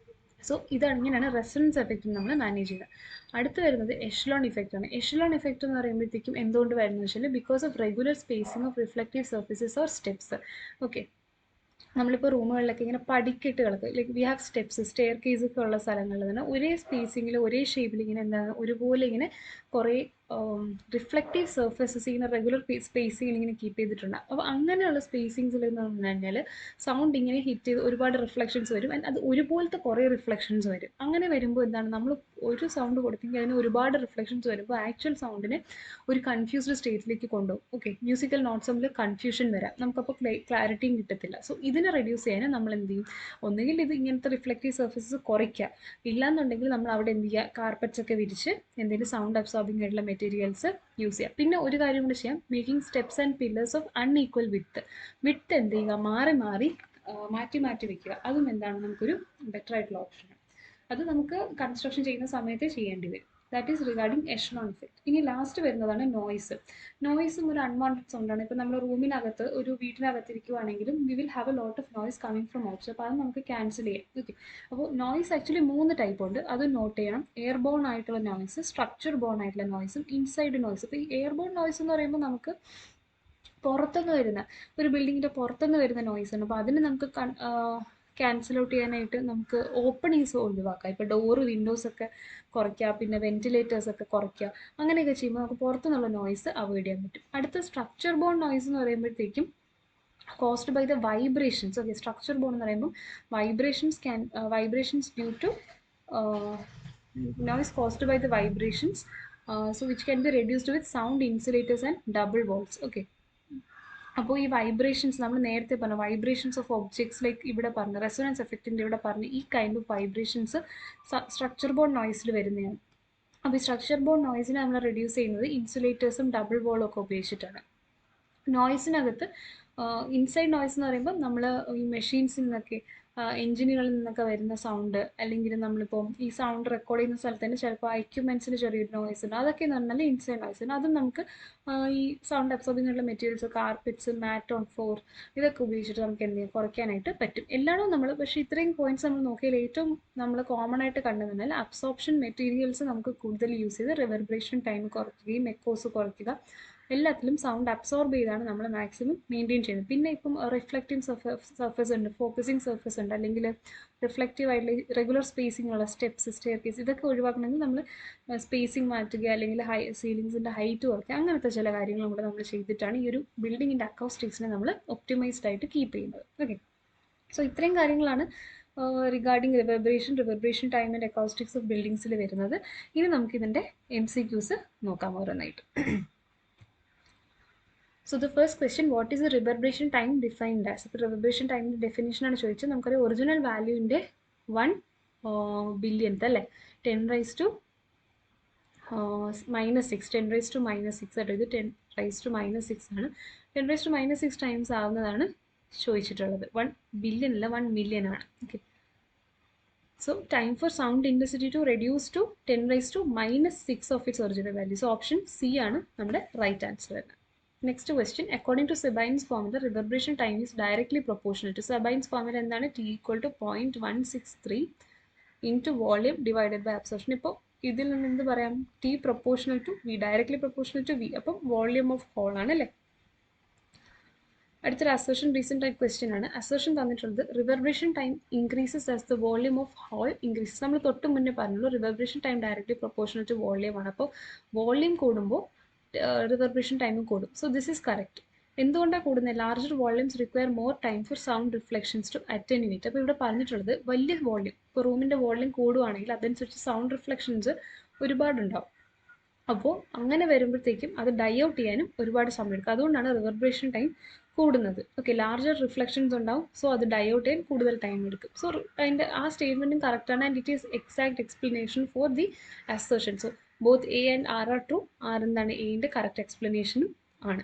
സോ ഇങ്ങനെയാണ് റെസൊനൻസ് എഫക്റ്റ് നമ്മൾ മാനേജ് ചെയ്യുന്നത്. അടുത്ത് വരുന്നത് എഷ്ലോൺ ഇഫക്റ്റ് ആണ്. എഷ്ലോൺ ഇഫക്റ്റ് എന്ന് പറയുമ്പോഴത്തേക്കും എന്തുകൊണ്ട് വരുന്നത് വെച്ചാൽ, because of regular spacing of reflective surfaces or steps. Okay, നമ്മളിപ്പോൾ റൂമുകളിലൊക്കെ ഇങ്ങനെ പടിക്കെട്ടുകളൊക്കെ like we have steps, staircase ഒക്കെ ഉള്ള സ്ഥലങ്ങളിൽ തന്നെ ഒരേ സ്പേസിങ്ങിൽ ഒരേ ഷേപ്പിൽ ഇങ്ങനെ എന്താണ് ഒരുപോലെ ഇങ്ങനെ കുറേ റിഫ്ലക്റ്റീവ് സർഫേസസ് ഇങ്ങനെ റെഗുലർ സ്പേസിങ്ങിൽ ഇങ്ങനെ കീപ്പ് ചെയ്തിട്ടുണ്ട്. അപ്പോൾ അങ്ങനെയുള്ള സ്പേസിങ്സിൽ എന്ന് പറഞ്ഞു കഴിഞ്ഞാൽ സൗണ്ട് ഇങ്ങനെ ഹിറ്റ് ചെയ്ത് ഒരുപാട് റിഫ്ലക്ഷൻസ് വരും. അത് ഒരുപോലത്തെ കുറേ റിഫ്ലക്ഷൻസ് വരും. അങ്ങനെ വരുമ്പോൾ എന്താണ്, നമ്മൾ ഒരു സൗണ്ട് കൊടുത്തെങ്കിൽ അതിന് ഒരുപാട് റിഫ്ലക്ഷൻസ് വരുമ്പോൾ ആക്ച്വൽ സൗണ്ടിനെ ഒരു കൺഫ്യൂസ്ഡ് സ്റ്റേറ്റിലേക്ക് കൊണ്ടുപോകും. ഓക്കെ, മ്യൂസിക്കൽ നോട്ട്സ് തമ്മിൽ കൺഫ്യൂഷൻ വരാം, നമുക്കപ്പോൾ ക്ലാരിറ്റിയും കിട്ടത്തില്ല. സോ ഇതിനെ റെഡ്യൂസ് ചെയ്യാൻ നമ്മൾ എന്ത് ചെയ്യും, ഒന്നുകിൽ ഇത് ഇങ്ങനത്തെ റിഫ്ലക്റ്റീവ് സർഫേസസ് കുറയ്ക്കുക, ഇല്ലാന്നുണ്ടെങ്കിൽ നമ്മൾ അവിടെ എന്ത് ചെയ്യുക, കാർപ്പറ്റ്സ് ഒക്കെ വിരിച്ച് എന്തെങ്കിലും സൗണ്ട് അബ്സോർബിംഗ് ആയിട്ടുള്ള മെറ്റീരിയൽസ് യൂസ് ചെയ്യുക. പിന്നെ ഒരു കാര്യം കൂടി ചെയ്യാം, making steps and pillars of unequal width എന്ത് ചെയ്യുക, മാറ്റി മാറ്റി വെക്കുക. അതും എന്താണ് നമുക്കൊരു ബെറ്റർ ആയിട്ടുള്ള ഓപ്ഷനാണ്. അത് നമുക്ക് കൺസ്ട്രക്ഷൻ ചെയ്യുന്ന സമയത്ത് ചെയ്യേണ്ടി വരും. That is regarding echelon effect. ഇനി ലാസ്റ്റ് വരുന്നതാണ് നോയ്സ്. നോയ്സും ഒരു അൺവാണ്ടഡ് സൗണ്ടാണ്. ഇപ്പോൾ നമ്മൾ റൂമിനകത്ത് ഒരു വീട്ടിനകത്തിരിക്കുവാണെങ്കിലും we will have a lot of noise coming from outside. അപ്പോൾ അത് നമുക്ക് ക്യാൻസൽ ചെയ്യാം. ഓക്കെ, അപ്പോൾ നോയ്സ് ആക്ച്വലി 3 ടൈപ്പ് ഉണ്ട്, അത് നോട്ട് ചെയ്യണം. എയർ ബോൺ ആയിട്ടുള്ള നോയ്സ്, സ്ട്രക്ചർ ബോൺ ആയിട്ടുള്ള നോയ്സും ഇൻസൈഡ് നോയ്സ്. ഇപ്പോൾ ഈ എയർ ബോൺ നോയ്സ് എന്ന് പറയുമ്പോൾ നമുക്ക് പുറത്തുനിന്ന് വരുന്ന ഒരു ബിൽഡിങ്ങിൻ്റെ പുറത്തുനിന്ന് വരുന്ന നോയ്സ് ആണ്. അപ്പോൾ അതിന് നമുക്ക് ക്യാൻസൽ ഔട്ട് ചെയ്യാനായിട്ട് നമുക്ക് ഓപ്പണിങ്സ് ഒഴിവാക്കാം. ഇപ്പോൾ ഡോറ്, വിൻഡോസ് ഒക്കെ കുറയ്ക്കുക, പിന്നെ വെന്റിലേറ്റേഴ്സ് ഒക്കെ കുറയ്ക്കുക. അങ്ങനെയൊക്കെ ചെയ്യുമ്പോൾ നമുക്ക് പുറത്തുനിന്നുള്ള നോയ്സ് അവോയ്ഡ് ചെയ്യാൻ പറ്റും. അടുത്ത സ്ട്രക്ചർ ബോൺ നോയ്സ് എന്ന് പറയുമ്പോഴത്തേക്കും caused by the vibrations. Okay, structure borne എന്ന് പറയുമ്പോൾ vibrations due to noise caused by the vibrations, so which can be reduced with sound insulators and double walls. Okay, അപ്പോൾ ഈ വൈബ്രേഷൻസ് നമ്മൾ നേരത്തെ പറഞ്ഞ വൈബ്രേഷൻസ് ഓഫ് ഒബ്ജക്ട്സ് ലൈക്ക് ഇവിടെ പറഞ്ഞ റെസൊനൻസ് എഫക്റ്റിൻ്റെ ഇവിടെ പറഞ്ഞ ഈ kind of vibrations structure borne നോയ്സിൽ വരുന്നതാണ്. അപ്പോൾ ഈ സ്ട്രക്ചർ ബോൺ നോയ്സിനെ നമ്മൾ റെഡ്യൂസ് ചെയ്യുന്നത് ഇൻസുലേറ്റേഴ്സും ഡബിൾ വോളും ഒക്കെ ഉപയോഗിച്ചിട്ടാണ്. നോയ്സിനകത്ത് ഇൻസൈഡ് നോയ്സ് എന്ന് പറയുമ്പോൾ നമ്മൾ ഈ മെഷീൻസിൽ നിന്നൊക്കെ എഞ്ചിനുകളിൽ നിന്നൊക്കെ വരുന്ന സൗണ്ട്, അല്ലെങ്കിൽ നമ്മളിപ്പോൾ ഈ സൗണ്ട് റെക്കോർഡ് ചെയ്യുന്ന സ്ഥലത്ത് തന്നെ ചിലപ്പോൾ എക്യുപ്മെൻറ്റ്സിന് ചെറിയൊരു നോയ്സ് ഉണ്ട്, അതൊക്കെ എന്ന് പറഞ്ഞാൽ ഇൻസൈഡ് നോയ്സ് ഉണ്ട്. അതും നമുക്ക് ഈ സൗണ്ട് അബ്സോർബിംഗ് ഉള്ള materials, carpets, mat on floor ഇതൊക്കെ ഉപയോഗിച്ചിട്ട് നമുക്ക് എന്ത് ചെയ്യാം, കുറയ്ക്കാനായിട്ട് പറ്റും. എല്ലായിടും നമ്മൾ പക്ഷേ ഇത്രയും പോയിന്റ്സ് നമ്മൾ നോക്കിയാൽ ഏറ്റവും നമ്മൾ കോമൺ ആയിട്ട് കണ്ടെന്നാൽ അബ്സോർപ്ഷൻ മെറ്റീരിയൽസ് നമുക്ക് കൂടുതൽ യൂസ് ചെയ്ത് റിവർബറേഷൻ ടൈം കുറയ്ക്കുകയും എക്കോസ് കുറയ്ക്കുക, എല്ലാത്തിലും സൗണ്ട് അബ്സോർബ് ചെയ്താണ് നമ്മൾ മാക്സിമം മെയിൻറ്റെയിൻ ചെയ്യുന്നത്. പിന്നെ ഇപ്പം റിഫ്ലക്റ്റിംഗ് സർഫസ് ഉണ്ട്, ഫോക്കസിങ് സർഫസ് ഉണ്ട്, അല്ലെങ്കിൽ റിഫ്ലക്റ്റീവ് ആയിട്ടുള്ള റെഗുലർ സ്പേസിംഗ് ഉള്ള സ്റ്റെപ്സ്, സ്റ്റെയർ കേസ്, ഇതൊക്കെ ഒഴിവാക്കണമെങ്കിൽ നമ്മൾ സ്പേസിംഗ് മാറ്റുക, അല്ലെങ്കിൽ സീലിങ്സിൻ്റെ ഹൈറ്റ് കുറയ്ക്കുക, അങ്ങനത്തെ ചില കാര്യങ്ങളും കൂടെ നമ്മൾ ചെയ്തിട്ടാണ് ഈ ഒരു ബിൽഡിങ്ങിൻ്റെ അക്കൗസ്റ്റിക്സിനെ നമ്മൾ ഒപ്റ്റിമൈസ്ഡ് ആയിട്ട് കീപ്പ് ചെയ്യുന്നത്. ഓക്കെ, സോ ഇത്രയും കാര്യങ്ങളാണ് regarding reverberation time and acoustics of ബിൽഡിങ്സിൽ വരുന്നത്. ഇനി നമുക്കിതിൻ്റെ MCQs നോക്കാം ഓരോന്നായിട്ട്. So the first question, what is the reverberation time defined as? അപ്പോൾ reverberation time definition ആണ് ചോദിച്ചത്. നമുക്കറിയാം ഒറിജിനൽ വാല്യൂവിൻ്റെ 1 ബില്യൺത്ത് അല്ലേ, 10 raised to -6, 10 raised to -6 ആട്ടോ, ഇത് 10 raised to -6 ആണ്. 10 raised to -6 ടൈംസ് ആവുന്നതാണ് ചോദിച്ചിട്ടുള്ളത്. 1 ബില്യൺ അല്ല, 1 മില്യൺ ആണ്. Okay, so time for sound intensity to reduce to 10 raised to -6 of its original value. So option C ആണ് നമ്മുടെ റൈറ്റ് ആൻസർ വരുന്നത്. Next question, according to Sabine's formula, reverberation time is directly proportional to Sabine's formula എന്താണ്? T equal to 0.163 into volume divided by absorption. ഇപ്പോൾ ഇതിൽ നിന്ന് എന്ത് പറയാം? T proportional to V, directly proportional to V. അപ്പം വോള്യൂം ഓഫ് ഹോൾ ആണ് അല്ലേ. അടുത്തൊരു അസേർഷൻ റീസെന്റ് ടൈപ്പ് ക്വസ്റ്റ്യൻ ആണ്. അസേർഷൻ തന്നിട്ടുള്ളത് reverberation time increases as the volume of hall increases. നമ്മൾ തൊട്ട് മുന്നേ പറഞ്ഞുള്ളൂ reverberation time directly proportional to volume ആണ്. അപ്പോൾ വോള്യൂം കൂടുമ്പോൾ റിവർബറേഷൻ ടൈമും കൂടും. So this is correct. എന്തുകൊണ്ടാണ് കൂടുന്നത്? Larger volumes require more time for sound reflections to attenuate. അപ്പോൾ ഇവിടെ പറഞ്ഞിട്ടുള്ളത് വലിയ വോള്യൂം, ഇപ്പോൾ റൂമിൻ്റെ വോള്യൂം കൂടുവാണെങ്കിൽ അതനുസരിച്ച് സൗണ്ട് റിഫ്ലക്ഷൻസ് ഒരുപാടുണ്ടാവും. അപ്പോൾ അങ്ങനെ വരുമ്പോഴത്തേക്കും അത് ഡൈഔട്ട് ചെയ്യാനും ഒരുപാട് സമയം എടുക്കും. അതുകൊണ്ടാണ് റിവർബറേഷൻ ടൈം കൂടുന്നത്. ഓക്കെ, ലാർജർ റിഫ്ലക്ഷൻസ് ഉണ്ടാവും, സോ അത് ഡൈഔട്ട് ചെയ്യാൻ കൂടുതൽ ടൈം എടുക്കും. സോ അതിൻ്റെ ആ സ്റ്റേറ്റ്മെൻറ്റും കറക്റ്റാണ് and it is exact explanation for the assertion. So both A and R are true. R എന്താണ്? എയുടെ കറക്റ്റ് എക്സ്പ്ലനേഷനും ആണ്.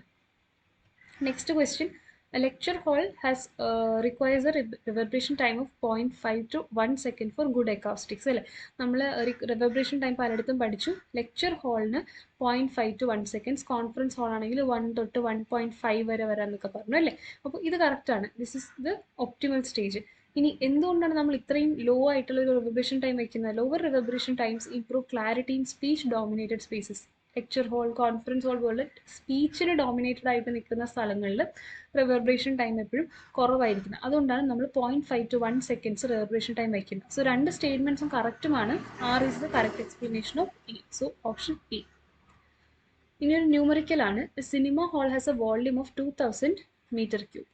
Next question, a lecture hall has requires a reverberation time of 0.5 to 1 second for good acoustics അല്ലേ. നമ്മൾ റിവർബറേഷൻ ടൈം പലയിടത്തും പഠിച്ചു. ലെക്ചർ ഹാളിന് 0.5 to 1 സെക്കൻഡ്സ്, കോൺഫറൻസ് ഹാൾ ആണെങ്കിൽ 1 തൊട്ട് 1.5 വരെ വരാമെന്നൊക്കെ പറഞ്ഞു അല്ലേ. അപ്പോൾ ഇത് കറക്റ്റാണ്. This is the optimal stage. ഇനി എന്തുകൊണ്ടാണ് നമ്മൾ ഇത്രയും ലോ ആയിട്ടുള്ള ഒരു റിവർബറേഷൻ ടൈം വയ്ക്കുന്നത്? Lower reverberation times improve clarity in speech dominated spaces. Lecture hall, conference hall പോലെ സ്പീച്ചിന് ഡോമിനേറ്റഡ് ആയിട്ട് നിൽക്കുന്ന സ്ഥലങ്ങളിൽ റിവർബറേഷൻ ടൈം എപ്പോഴും കുറവായിരിക്കുന്നത്. അതുകൊണ്ടാണ് നമ്മൾ 0.5 to 1 സെക്കൻഡ്സ് റിവർബറേഷൻ ടൈം വയ്ക്കുന്നത്. സോ രണ്ട് സ്റ്റേറ്റ്മെൻറ്റ്സും കറക്റ്റുമാണ്. R is the correct explanation of A. So option A. ഇനി ഒരു ന്യൂമറിക്കലാണ്. Cinema hall has a volume of 2000 metre cube.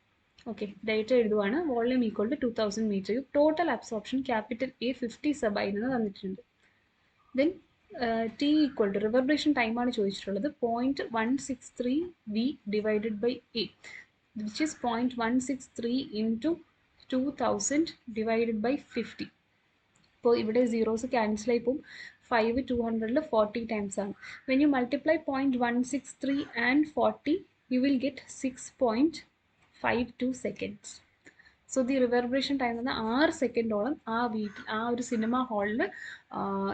Okay, data എഴുതുവാണ്. Volume equal to 2000 metre cube. Total absorption capital A 50 sabine എന്ന് തന്നിട്ടുണ്ട്. Then T equal to reverberation ടൈമാണ് ചോദിച്ചിട്ടുള്ളത് 0.163 V divided by A, which is 0.163 into 2000 divided by 50. ഇപ്പോൾ ഇവിടെ സീറോസ് ക്യാൻസൽ ആയി പോകും. 5 200 40 ടൈംസ് ആണ്. When you multiply 0.163 and 40 U will get 6.52 seconds. So the reverberation time എന്ന് 6 സെക്കൻഡോളം ആ ഒരു സിനിമ ഹാളിൽ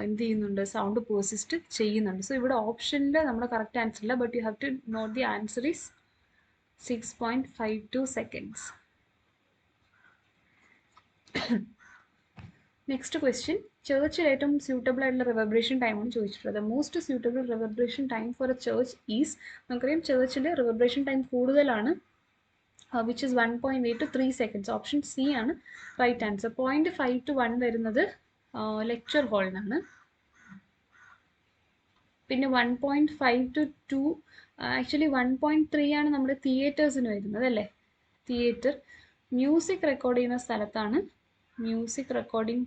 എന്ത് ചെയ്യുന്നുണ്ട്? സൗണ്ട് പേഴ്സിസ്റ്റ് ചെയ്യുന്നുണ്ട്. സോ ഇവിടെ ഓപ്ഷനിൽ നമ്മുടെ കറക്റ്റ് ആൻസർ ഇല്ല, but you have to note the answer is 6.52 seconds. Next question, ചേർച്ചിൽ ഏറ്റവും സ്യൂട്ടബിൾ ആയിട്ടുള്ള റിവർബറേഷൻ ടൈമാണ് ചോദിച്ചിട്ടുള്ളത്. Most suitable reverberation time for a church is, നമുക്കറിയാം ചേർച്ചിൽ റിവർബറേഷൻ ടൈം കൂടുതലാണ്, which is 1.8 to 3 seconds. Option C ആണ് റൈറ്റ് ആൻസർ. 0.5 to 1 വരുന്നത് ലെക്ചർ ഹാളിനാണ്. പിന്നെ 1.5 to 2 ആക്ച്വലി 1.3 ആണ് നമ്മുടെ തിയേറ്റേഴ്സിന് വരുന്നത് അല്ലേ. തിയേറ്റർ മ്യൂസിക് റെക്കോർഡ് ചെയ്യുന്ന സ്ഥലത്താണ്, മ്യൂസിക് റെക്കോർഡിംഗ്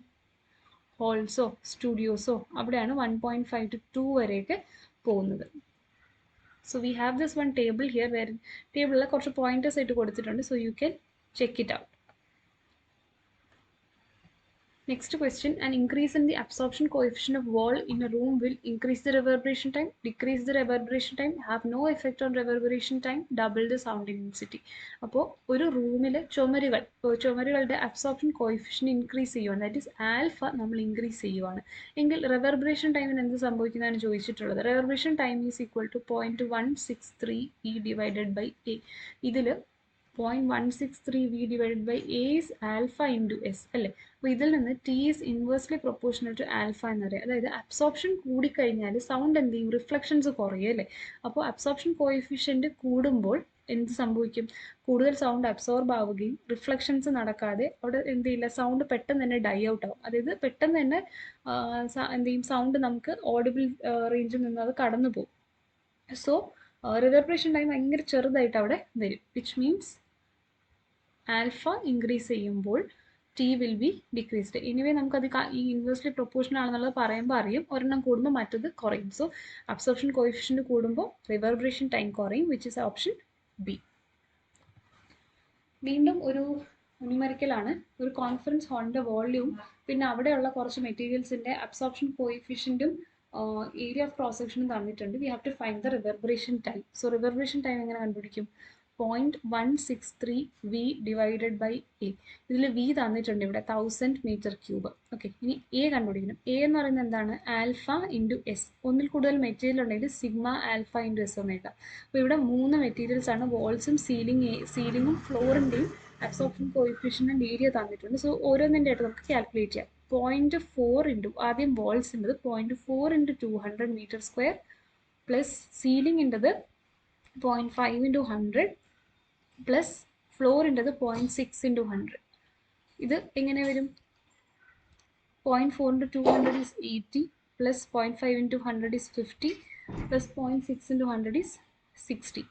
ഹാൾസോ സ്റ്റുഡിയോസോ അവിടെയാണ് 1.5 to 2 വരെയൊക്കെ പോകുന്നത്. So we have this one table here where table കുറച്ച് pointers ആയിട്ട് കൊടുത്തിട്ടുണ്ട്. So you can check it out. Next question, an increase in the absorption coefficient of wall in a room will increase the reverberation time, decrease the reverberation time, have no effect on reverberation time, double the sound intensity. അപ്പോൾ ഒരു റൂമിലെ ചുമരുകളുടെ അബ്സോർപ്ഷൻ കോയിഫിഷ്യൻ ഇൻക്രീസ് ചെയ്യുവാണ്, ദാറ്റ് ഈസ് ആൽഫ നമ്മൾ ഇൻക്രീസ് ചെയ്യുവാണ് എങ്കിൽ റിവർബറേഷൻ ടൈമിന് എന്ത് സംഭവിക്കുന്നതാണ് ചോദിച്ചിട്ടുള്ളത്. Reverberation time is equal to 0.163 E divided by A. ഇതിൽ 0.163 V divided by A is alpha into S അല്ലേ. അപ്പോൾ ഇതിൽ നിന്ന് T is inversely proportional to alpha എന്നറിയാം. അതായത് അബ്സോർപ്ഷൻ കൂടിക്കഴിഞ്ഞാൽ സൗണ്ട് എന്ത് ചെയ്യും, റിഫ്ലക്ഷൻസ് കുറയും അല്ലേ. അപ്പോൾ അബ്സോർപ്ഷൻ കോഎഫിഷ്യൻറ്റ് കൂടുമ്പോൾ എന്ത് സംഭവിക്കും, കൂടുതൽ സൗണ്ട് അബ്സോർബ് ആവുകയും റിഫ്ലക്ഷൻസ് നടക്കാതെ അവിടെ എന്ത് ചെയ്യില്ല, സൗണ്ട് പെട്ടെന്ന് തന്നെ ഡൈ ഔട്ട് ആവും. അതായത് പെട്ടെന്ന് തന്നെ എന്ത് ചെയ്യും, സൗണ്ട് നമുക്ക് ഓഡിബിൾ റേഞ്ചിൽ നിന്ന് അത് കടന്നു പോകും. സോ റിവർബറേഷൻ ടൈം ഭയങ്കര ചെറുതായിട്ട് അവിടെ വരും, വിച്ച് മീൻസ് ആൽഫ ഇൻക്രീസ് ചെയ്യുമ്പോൾ T will be decreased. Anyway നമുക്കത് ഈ ഇൻവേഴ്സ്ലി പ്രൊപ്പോർഷണൽ ആണെന്നുള്ളത് പറയുമ്പോൾ അറിയും, ഒരെണ്ണം കൂടുമ്പോൾ മറ്റത് കുറയും. സോ അബ്സോർപ്ഷൻ കോഎഫിഷ്യൻറ്റ് കൂടുമ്പോൾ റിവർബറേഷൻ ടൈം കുറയും, വിച്ച് ഇസ് ഓപ്ഷൻ ബി. വീണ്ടും ഒരു ന്യൂമറിക്കലാണ്. ഒരു കോൺഫറൻസ് ഹാളിൻ്റെ വോള്യൂം, പിന്നെ അവിടെയുള്ള കുറച്ച് മെറ്റീരിയൽസിൻ്റെ അബ്സോർപ്ഷൻ കോഎഫിഷ്യൻറ്റും ഏരിയ ഓഫ് ക്രോസ് സെക്ഷനും തന്നിട്ടുണ്ട്. We have to find the reverberation time. So reverberation time എങ്ങനെ കണ്ടുപിടിക്കും, 0.163 V ഡിവൈഡഡ് ബൈ എ. ഇതിൽ വി തന്നിട്ടുണ്ട് ഇവിടെ 1000 മീറ്റർ ക്യൂബ്. ഓക്കെ, ഇനി എ കണ്ടുപിടിക്കണം. എ എന്ന് പറയുന്നത് എന്താണ്, ആൽഫ ഇൻറ്റു എസ്. ഒന്നിൽ കൂടുതൽ മെറ്റീരിയൽ ഉണ്ടെങ്കിൽ സിഗ്മ ആൽഫ ഇൻറ്റു എസ് എന്ന് എഴുതാം. അപ്പോൾ ഇവിടെ 3 മെറ്റീരിയൽസ് ആണ്, വാൾസും സീലിങ്ങും ഫ്ലോറിൻ്റെയും അബ്സോർപ്ഷൻ കോഎഫിഷ്യൻ്റ് ഏരിയ തന്നിട്ടുണ്ട്. സോ ഓരോന്നിൻ്റെ ആയിട്ട് നമുക്ക് കാൽക്കുലേറ്റ് ചെയ്യാം. 0.4 ഇൻറ്റു ആദ്യം വാൾസിൻ്റെത് 0.4 ഇൻറ്റു 200 മീറ്റർ സ്ക്വയർ പ്ലസ് സീലിങ്ങിൻ്റെത് 0.5 ഇൻറ്റു 100 പ്ലസ് ഫ്ലോറിൻ്റെത് 0.6 ഇൻറ്റു 100. ഇത് എങ്ങനെ വരും, 0.4 into 200 is 80 plus 0.5 into 100 is 50 plus 0.6 into 100 is 60.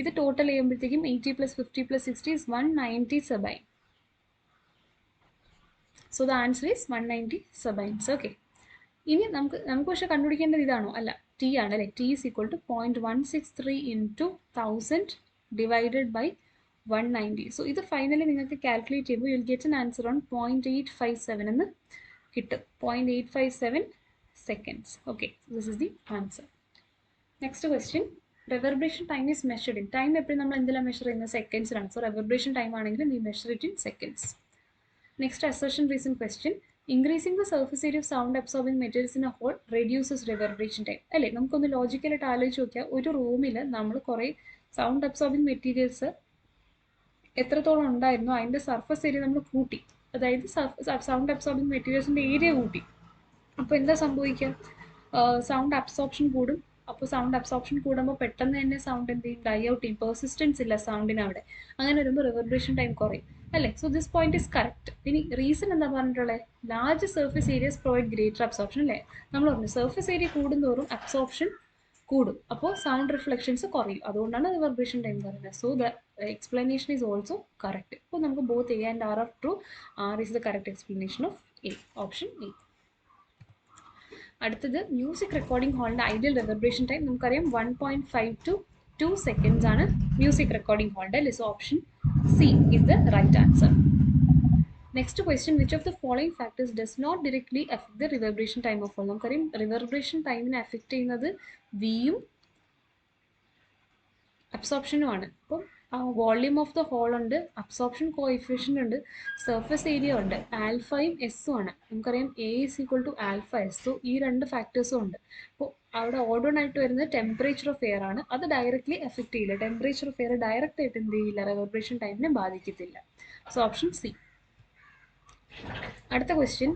ഇത് ടോട്ടൽ ചെയ്യുമ്പോഴത്തേക്കും 80 plus 50 plus 60 is 190 sabine. So the answer is 190 sabins. Okay, ഇനി നമുക്ക് പക്ഷേ കണ്ടുപിടിക്കേണ്ടത് ഇതാണോ, അല്ല, ടി ആണ് അല്ലേ. T is equal to 0.163 into 1000 divided by 190. So ഇത് ഫൈനലി നിങ്ങൾക്ക് കാൽക്കുലേറ്റ് ചെയ്യുമ്പോൾ you will get an answer on 0.857 എന്ന് കിട്ടും. 0.857 seconds. Okay, this is the answer. Next question, reverberation time is measured in. Time എപ്പോഴും നമ്മൾ എന്തെല്ലാം മെഷർ ചെയ്യുന്നത്, സെക്കൻഡ്സിലാണ്. സോ റിവർബറേഷൻ ടൈം ആണെങ്കിലും we measure it in seconds. Next assertion reason question, increasing the surface area of sound absorbing materials in a hall reduces reverberation time അല്ലേ. നമുക്കൊന്ന് ലോജിക്കലായിട്ട് ആലോചിച്ച് നോക്കിയാൽ, ഒരു റൂമിൽ നമ്മൾ കുറേ സൗണ്ട് അബ്സോർബിംഗ് മെറ്റീരിയൽസ് എത്രത്തോളം ഉണ്ടായിരുന്നു അതിൻ്റെ സർഫസ് ഏരിയ നമ്മൾ കൂട്ടി, അതായത് സൗണ്ട് അബ്സോർബിംഗ് മെറ്റീരിയൽസിൻ്റെ ഏരിയ കൂട്ടി. അപ്പോൾ എന്താ സംഭവിക്കുക, സൗണ്ട് അബ്സോർപ്ഷൻ കൂടും. അപ്പോൾ സൗണ്ട് അബ്സോർപ്ഷൻ കൂടുമ്പോൾ പെട്ടെന്ന് തന്നെ സൗണ്ട് എന്ത് ചെയ്യും, ഡൈ ഔട്ട് ചെയ്യും. പെർസിസ്റ്റൻസ് ഇല്ല സൗണ്ടിന് അവിടെ. അങ്ങനെ വരുമ്പോൾ റിവർബറേഷൻ ടൈം കുറയും അല്ലേ. So this point is correct. ഇനി റീസൺ എന്താ പറഞ്ഞിട്ടുള്ളത്, large surface areas provide greater absorption അല്ലേ. നമ്മൾ പറഞ്ഞു സർഫസ് ഏരിയ കൂടുന്തോറും അബ്സോർപ്ഷൻ കൂടും, അപ്പോൾ സൗണ്ട് റിഫ്ലക്ഷൻസ് കുറയും. അതുകൊണ്ടാണ് റിവർബറേഷൻ ടൈം പറയുന്നത്. So the explanation is also correct. അപ്പോൾ നമുക്ക് both A and R R true. R is the correct explanation of A, option A. അടുത്തത് മ്യൂസിക് റെക്കോർഡിംഗ് ഹാളിൻ്റെ ഐഡിയൽ റിവർബറേഷൻ ടൈം നമുക്കറിയാം 1.5 to 2 seconds ആണ് മ്യൂസിക് റെക്കോർഡിംഗ് ഹാളിൻ്റെ. So option C is the right answer. Next question, which of the following factors does not directly affect the reverberation time of hall. നമുക്കറിയാം റിവർബറേഷൻ ടൈമിനെ എഫക്ട് ചെയ്യുന്നത് വിയും അബ്സോർപ്ഷനുമാണ്. അപ്പം വോള്യൂം ഓഫ് ദ ഹോൾ ഉണ്ട്, അബ്സോർപ്ഷൻ കോഎഫിഷ്യൻ്റ് ഉണ്ട്, സർഫസ് ഏരിയ ഉണ്ട്, ആൽഫയും എസ്സും ആണ്. നമുക്കറിയാം A is equal to alpha S. So ഈ രണ്ട് ഫാക്ടേഴ്സും ഉണ്ട്. അപ്പോൾ അവിടെ ഓർഡർ ആയിട്ട് വരുന്നത് ടെമ്പറേച്ചർ ഓഫ് എയർ ആണ്. അത് ഡയറക്റ്റ്ലി എഫക്ട് ചെയ്യില്ല. ടെമ്പറേച്ചർ ഓഫ് എയർ ഡയറക്റ്റ് ആയിട്ട് എന്ത് ചെയ്യില്ല, റിവർബറേഷൻ ടൈമിനെ ബാധിക്കത്തില്ല. So option C. അടുത്ത ക്വസ്റ്റ്യൻ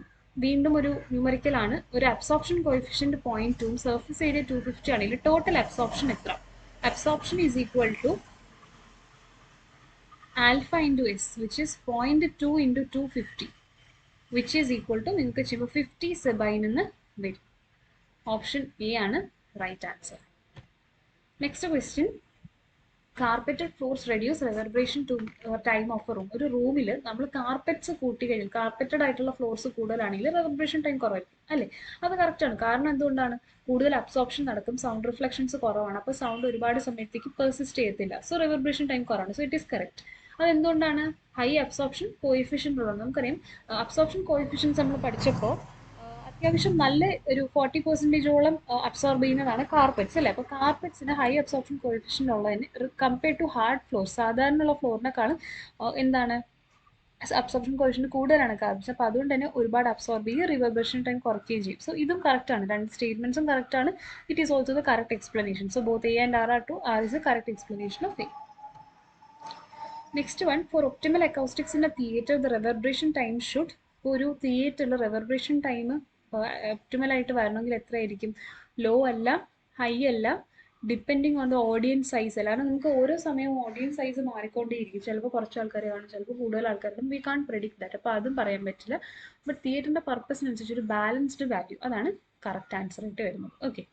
വീണ്ടും ഒരു ന്യൂമറിക്കലാണ്. ഒരു അബ്സോർപ്ഷൻ കോഎഫിഷ്യൻ്റ് 0.2, സർഫസ് ഏരിയ 250 ആണെങ്കിൽ ടോട്ടൽ അബ്സോർപ്ഷൻ എത്ര? Absorption is equal to alpha into S, which is 0.2 into 250, which is equal to നിങ്ങൾക്ക് ചെയ്യുമ്പോൾ 50 സെബൈൻ എന്ന് വരും. ഓപ്ഷൻ എ ആണ് right answer. Next question, carpeted floors reduce reverberation time of a room. ഒരു റൂമിൽ നമ്മൾ കാർപ്പറ്റ്സ് കൂട്ടി കഴിഞ്ഞാൽ, കാർപ്പറ്റഡ് ആയിട്ടുള്ള ഫ്ലോർസ് കൂടുതലാണെങ്കിൽ റിവർബറേഷൻ ടൈം കുറവായിരിക്കും അല്ലേ. അത് കറക്റ്റാണ്. കാരണം എന്തുകൊണ്ടാണ്, കൂടുതൽ അബ്സോർപ്ഷൻ നടക്കും, സൗണ്ട് റിഫ്ലക്ഷൻസ് കുറവാണ്. അപ്പോൾ സൗണ്ട് ഒരുപാട് സമയത്തേക്ക് പെർസിസ്റ്റ് ചെയ്യത്തില്ല. സോ റിവർബറേഷൻ ടൈം കുറവാണ്. So it is correct. അതെന്തുകൊണ്ടാണ്, ഹൈ അബ്സോർപ്ഷൻ കോഎഫിഷ്യൻ്റ് ഉള്ളത്. നമുക്കറിയാം അബ്സോർപ്ഷൻ കോഎഫിഷ്യൻസ് നമ്മൾ പഠിച്ചപ്പോൾ അത്യാവശ്യം നല്ല ഒരു 40%ഓളം അബ്സോർബ് ചെയ്യുന്നതാണ് കാർപ്പറ്റ്സ് അല്ലേ. അപ്പോൾ കാർപ്പറ്റ്സിന് ഹൈ അബ്സോർപ്ഷൻ കോഎഫിഷ്യൻ്റ് ഉള്ളതിന് കമ്പയർ ടു ഹാർഡ് ഫ്ലോർ, സാധാരണയുള്ള ഫ്ലോറിനെക്കാളും എന്താണ് അബ്സോർപ്ഷൻ കോഎഫിഷ്യൻ്റ് കൂടുതലാണ് കാർപ്പറ്റ്സ്. അപ്പോൾ അതുകൊണ്ട് തന്നെ ഒരുപാട് അബ്സോർബ് ചെയ്ത് റിവർബറേഷൻ ടൈം കുറയ്ക്കുകയും ചെയ്യും. സോ ഇതും കറക്റ്റാണ്. രണ്ട് സ്റ്റേറ്റ്മെൻറ്റ്സും കറക്റ്റാണ്. It is also the correct explanation. So both A and R are true. R is the correct explanation of A. Next one, for optimal acoustics in a theatre the reverberation time should, ഇപ്പോൾ ഒരു തിയേറ്ററിൽ റിവർബ്രേഷൻ ടൈം ഒപ്റ്റിമൽ ആയിട്ട് വരണമെങ്കിൽ എത്രയായിരിക്കും? ലോ അല്ല, ഹൈ അല്ല, depending on the audience size അല്ല. കാരണം നമുക്ക് ഓരോ സമയവും ഓഡിയൻസ് സൈസ് മാറിക്കൊണ്ടേയിരിക്കും. ചിലപ്പോൾ കുറച്ച് ആൾക്കാർ കാണും, ചിലപ്പോൾ കൂടുതൽ ആൾക്കാർ കാണും. We can predict that. അപ്പോൾ അതും പറയാൻ പറ്റില്ല. ബട്ട് തിയേറ്ററിൻ്റെ പർപ്പസിനനുസരിച്ച് ഒരു ബാലൻസ്ഡ് വാല്യൂ, അതാണ് കറക്റ്റ് ആൻസർ ആയിട്ട് വരുന്നത്. ഓക്കെ,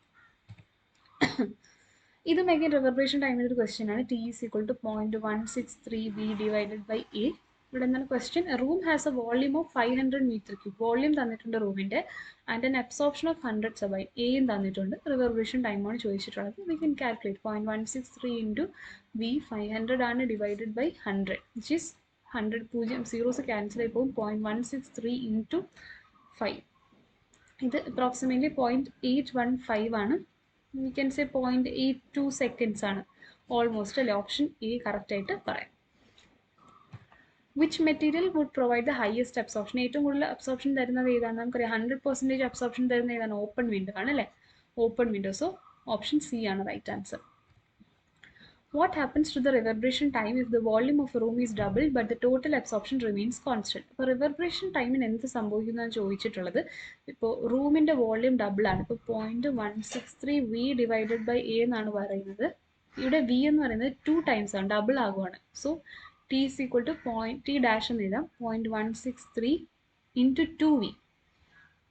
ഇതും അഗൈൻ റിവർബ്രേഷൻ ടൈമിൻ്റെ ഒരു ക്വസ്റ്റ്യൻ ആണ്. T is equal to 0.163 V divided by A. ഇവിടെ എന്താണ് question? Room has a volume of 500 metre cube. Volume തന്നിട്ടുണ്ട് റൂമിൻ്റെ, and an absorption of 100 sabine. എയും തന്നിട്ടുണ്ട്. റിവർബ്രേഷൻ ടൈമാണ് ചോദിച്ചിട്ടുള്ളത്. We can calculate 0.163 into V 500 ആണ് divided by 100, which is 100 0s cancel ആയി പോകും. 0.163 ഇൻറ്റു 5, ഇത് അപ്രോക്സിമേറ്റ്ലി 0.815 ആണ്. വി ക്യാൻ സേ 0.82 സെക്കൻഡ്സ് ആണ് ഓൾമോസ്റ്റ് അല്ലേ. ഓപ്ഷൻ എ കറക്റ്റ് ആയിട്ട് പറയാം. Which material would provide the highest absorption? ഏറ്റവും കൂടുതൽ അബ്സോർപ്ഷൻ തരുന്നത് ഏതാണ്? നമുക്കറിയാം 100% അബ്സോർപ്ഷൻ തരുന്ന ഏതാണ്? ഓപ്പൺ വിൻഡോ ആണ് അല്ലേ, open window. So option C ആണ് right answer. What happens to the reverberation time if the volume of room is double but the total absorption remains constant? ഇപ്പോൾ റിവർബ്രേഷൻ ടൈമിന് എന്ത് സംഭവിക്കുന്നതാണ് ചോദിച്ചിട്ടുള്ളത്. ഇപ്പോൾ റൂമിൻ്റെ വോള്യൂം ഡബിൾ ആണ്. ഇപ്പോൾ 0.163 വി ഡിവൈഡഡ് ബൈ എ എന്നാണ് പറയുന്നത്. ഇവിടെ വി എന്ന് പറയുന്നത് 2 ടൈംസ് ആണ്, ഡബിൾ ആകുവാണ്. So T is equal to T dash എന്ന് എഴുതാം, 0.163 into 2v.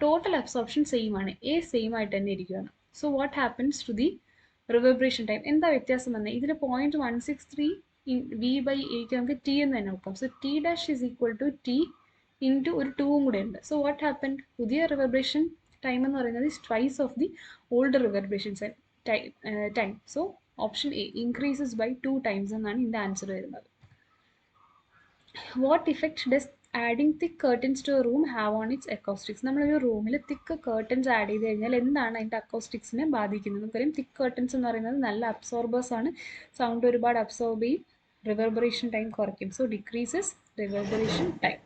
Total absorption same ആണ്, എ സെയിം ആയിട്ട് തന്നെ ഇരിക്കുകയാണ്. So what happens to the reverberation time? എന്താ വ്യത്യാസം വന്നത്? ഇതിൽ 0.163 വി ബൈ എക്ക് നമുക്ക് ടി എന്ന് തന്നെ നോക്കാം. So T dash is equal to T into ഒരു 2ഉം കൂടെ ഉണ്ട്. So what happen? പുതിയ റിവർബ്രേഷൻ ടൈം എന്ന് പറയുന്നത് twice of the old reverberation time. So option A increases by 2 times എന്നാണ് ഇതിൻ്റെ ആൻസർ വരുന്നത്. What effect does adding thick curtains to room have on its acoustics? നമ്മളൊരു റൂമിൽ തിക്ക് കേർട്ടൻസ് ആഡ് ചെയ്ത് കഴിഞ്ഞാൽ എന്താണ് അതിൻ്റെ അക്കോസ്റ്റിക്സിനെ ബാധിക്കുന്നത്? നമുക്കറിയാം തിക്ക് കേർട്ടൻസ് എന്ന് പറയുന്നത് നല്ല അബ്സോർബേഴ്സ് ആണ്. സൗണ്ട് ഒരുപാട് അബ്സോർബ് ചെയ്യും, റിവർബറേഷൻ ടൈം കുറയ്ക്കും. So decreases reverberation time.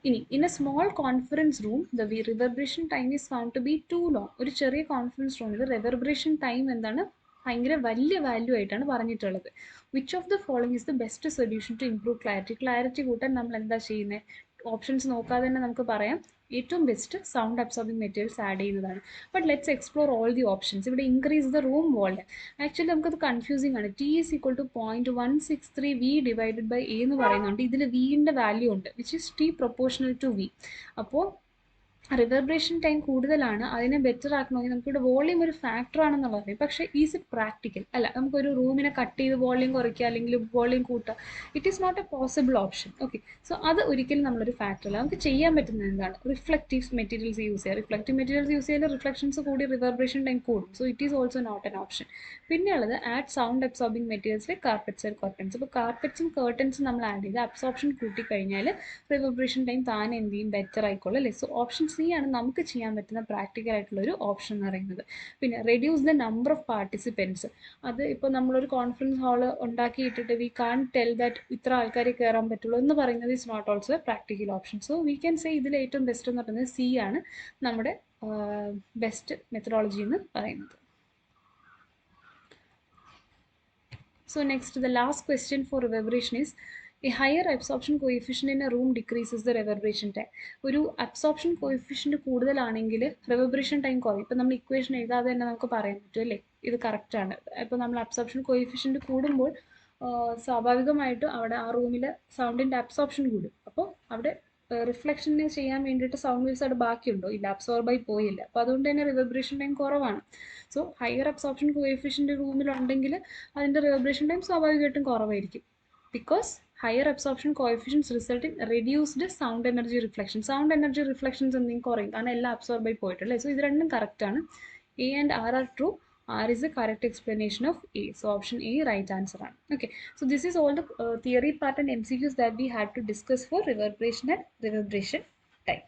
ഇനി in a small conference room the reverberation time is found to be too long. ഒരു ചെറിയ കോൺഫറൻസ് റൂമിൽ റിവർബറേഷൻ ടൈം എന്താണ്? ഭയങ്കര വലിയ വാല്യൂ ആയിട്ടാണ് പറഞ്ഞിട്ടുള്ളത്. Which of the following is the best solution to improve clarity? Clarity കൂട്ടാൻ നമ്മൾ എന്താ ചെയ്യുന്നത്? ഓപ്ഷൻസ് നോക്കാതെ തന്നെ നമുക്ക് പറയാം ഏറ്റവും best sound absorbing materials add ചെയ്യുന്നതാണ്. But let's explore all the options. ഇവിടെ increase the room volume. Actually നമുക്കത് കൺഫ്യൂസിംഗ് ആണ്. T is equal to 0.163 V divided by A എന്ന് പറയുന്നുണ്ട്. ഇതിൽ വിൻ്റെ വാല്യൂ ഉണ്ട്, which is T proportional to V. അപ്പോൾ റിവർബറേഷൻ ടൈം കൂടുതലാണ്, അതിനെ ബെറ്റർ ആക്കണമെങ്കിൽ നമുക്കിവിടെ വോളിയം ഒരു ഫാക്ടർ ആണെന്നുള്ളത് അറിയാം. പക്ഷേ ഈസ് ഇറ്റ് പ്രാക്ടിക്കൽ? അല്ല. നമുക്കൊരു റൂമിനെ കട്ട് ചെയ്ത് വോളിയം കുറയ്ക്കുക അല്ലെങ്കിൽ വോളിയം കൂട്ടുക, it is not a possible option. Okay, so അത് ഒരിക്കലും നമ്മളൊരു ഫാക്ടർ അല്ല. നമുക്ക് ചെയ്യാൻ പറ്റുന്നത് എന്താണ്? റിഫ്ലക്റ്റീവ് മെറ്റീരിയൽസ് യൂസ് ചെയ്യുക. റിഫ്ലക്റ്റീവ് മെറ്റീരിയൽസ് യൂസ് ചെയ്താൽ റിഫ്ലക്ഷൻസ് കൂടി റിവർബറേഷൻ ടൈം കൂടും. So it is also not an option. പിന്നെയുള്ളത് ആഡ് സൗണ്ട് അബ്സോർബിംഗ് മെറ്റീരിയൽസിൽ കാർപ്പറ്റ്സ് ആൻഡ് കർട്ടൻസ്. ഇപ്പോൾ കാർപ്പറ്റ്സും കേർട്ടൻസും നമ്മൾ ആഡ് ചെയ്ത് അബ്സോർപ്ഷൻ കൂട്ടിക്കഴിഞ്ഞാൽ റിവർബറേഷൻ ടൈം താൻ എന്ത് ചെയ്യും? ബെറ്റർ ആയിക്കോളും അല്ലേ. സോ ഓപ്ഷൻ സി ആണ് നമുക്ക് ചെയ്യാൻ പറ്റുന്ന പ്രാക്ടിക്കൽ ആയിട്ടുള്ള ഒരു ഓപ്ഷൻ എന്ന് പറയുന്നത്. പിന്നെ reduce the number of participants. അത് ഇപ്പോൾ നമ്മളൊരു കോൺഫറൻസ് ഹാള് ഉണ്ടാക്കിയിട്ടിട്ട് വി കാൺ ടെൽ ദാറ്റ് ഇത്ര ആൾക്കാരെ കയറാൻ പറ്റുള്ളൂ എന്ന് പറയുന്നത് is not also a practical option. So we can say ഇതിൽ ഏറ്റവും ബെസ്റ്റ് എന്ന് പറയുന്നത് സി ആണ് നമ്മുടെ ബെസ്റ്റ് മെത്തഡോളജി എന്ന് പറയുന്നത്. So next, the last question for reverberation is, a higher absorption coefficient in a room decreases the reverberation time. ഒരു അബ്സോർപ്ഷൻ കോയിഫിഷ്യൻറ്റ് കൂടുതലാണെങ്കിൽ റിവർബറേഷൻ ടൈം കുറയും. ഇപ്പോൾ നമ്മൾ ഇക്വേഷൻ എഴുതാതെ തന്നെ നമുക്ക് പറയാൻ പറ്റും അല്ലേ, ഇത് കറക്റ്റാണ്. ഇപ്പോൾ നമ്മൾ അബ്സോർപ്ഷൻ കോയിഫിഷ്യൻറ്റ് കൂടുമ്പോൾ സ്വാഭാവികമായിട്ടും അവിടെ ആ റൂമിൽ സൗണ്ടിൻ്റെ അബ്സോർപ്ഷൻ കൂടും. അപ്പോൾ അവിടെ റിഫ്ലക്ഷന് ചെയ്യാൻ വേണ്ടിയിട്ട് സൗണ്ട് വേവ്സ് അവിടെ ബാക്കിയുണ്ടോ? ഇല്ല, അബ്സോർബായി പോയില്ല. അപ്പോൾ അതുകൊണ്ട് തന്നെ റിവർബറേഷൻ ടൈം കുറവാണ്. സോ ഹയർ അബ്സോർപ്ഷൻ കോഎഫിഷ്യൻ്റ് റൂമിലുണ്ടെങ്കിൽ അതിൻ്റെ റിവർബറേഷൻ ടൈം സ്വാഭാവികമായിട്ടും കുറവായിരിക്കും. Because higher absorption coefficients result in reduced sound energy reflection. Sound energy reflections എന്തെങ്കിലും കുറയും, കാരണം എല്ലാം അബ്സോർബായി പോയിട്ടല്ലേ. സോ ഇത് രണ്ടും കറക്റ്റാണ്. A and R R true. R is the correct explanation of A. So option A right answer. Okay. So this is all the theory part and MCQs that we had to discuss for reverberation and reverberation time.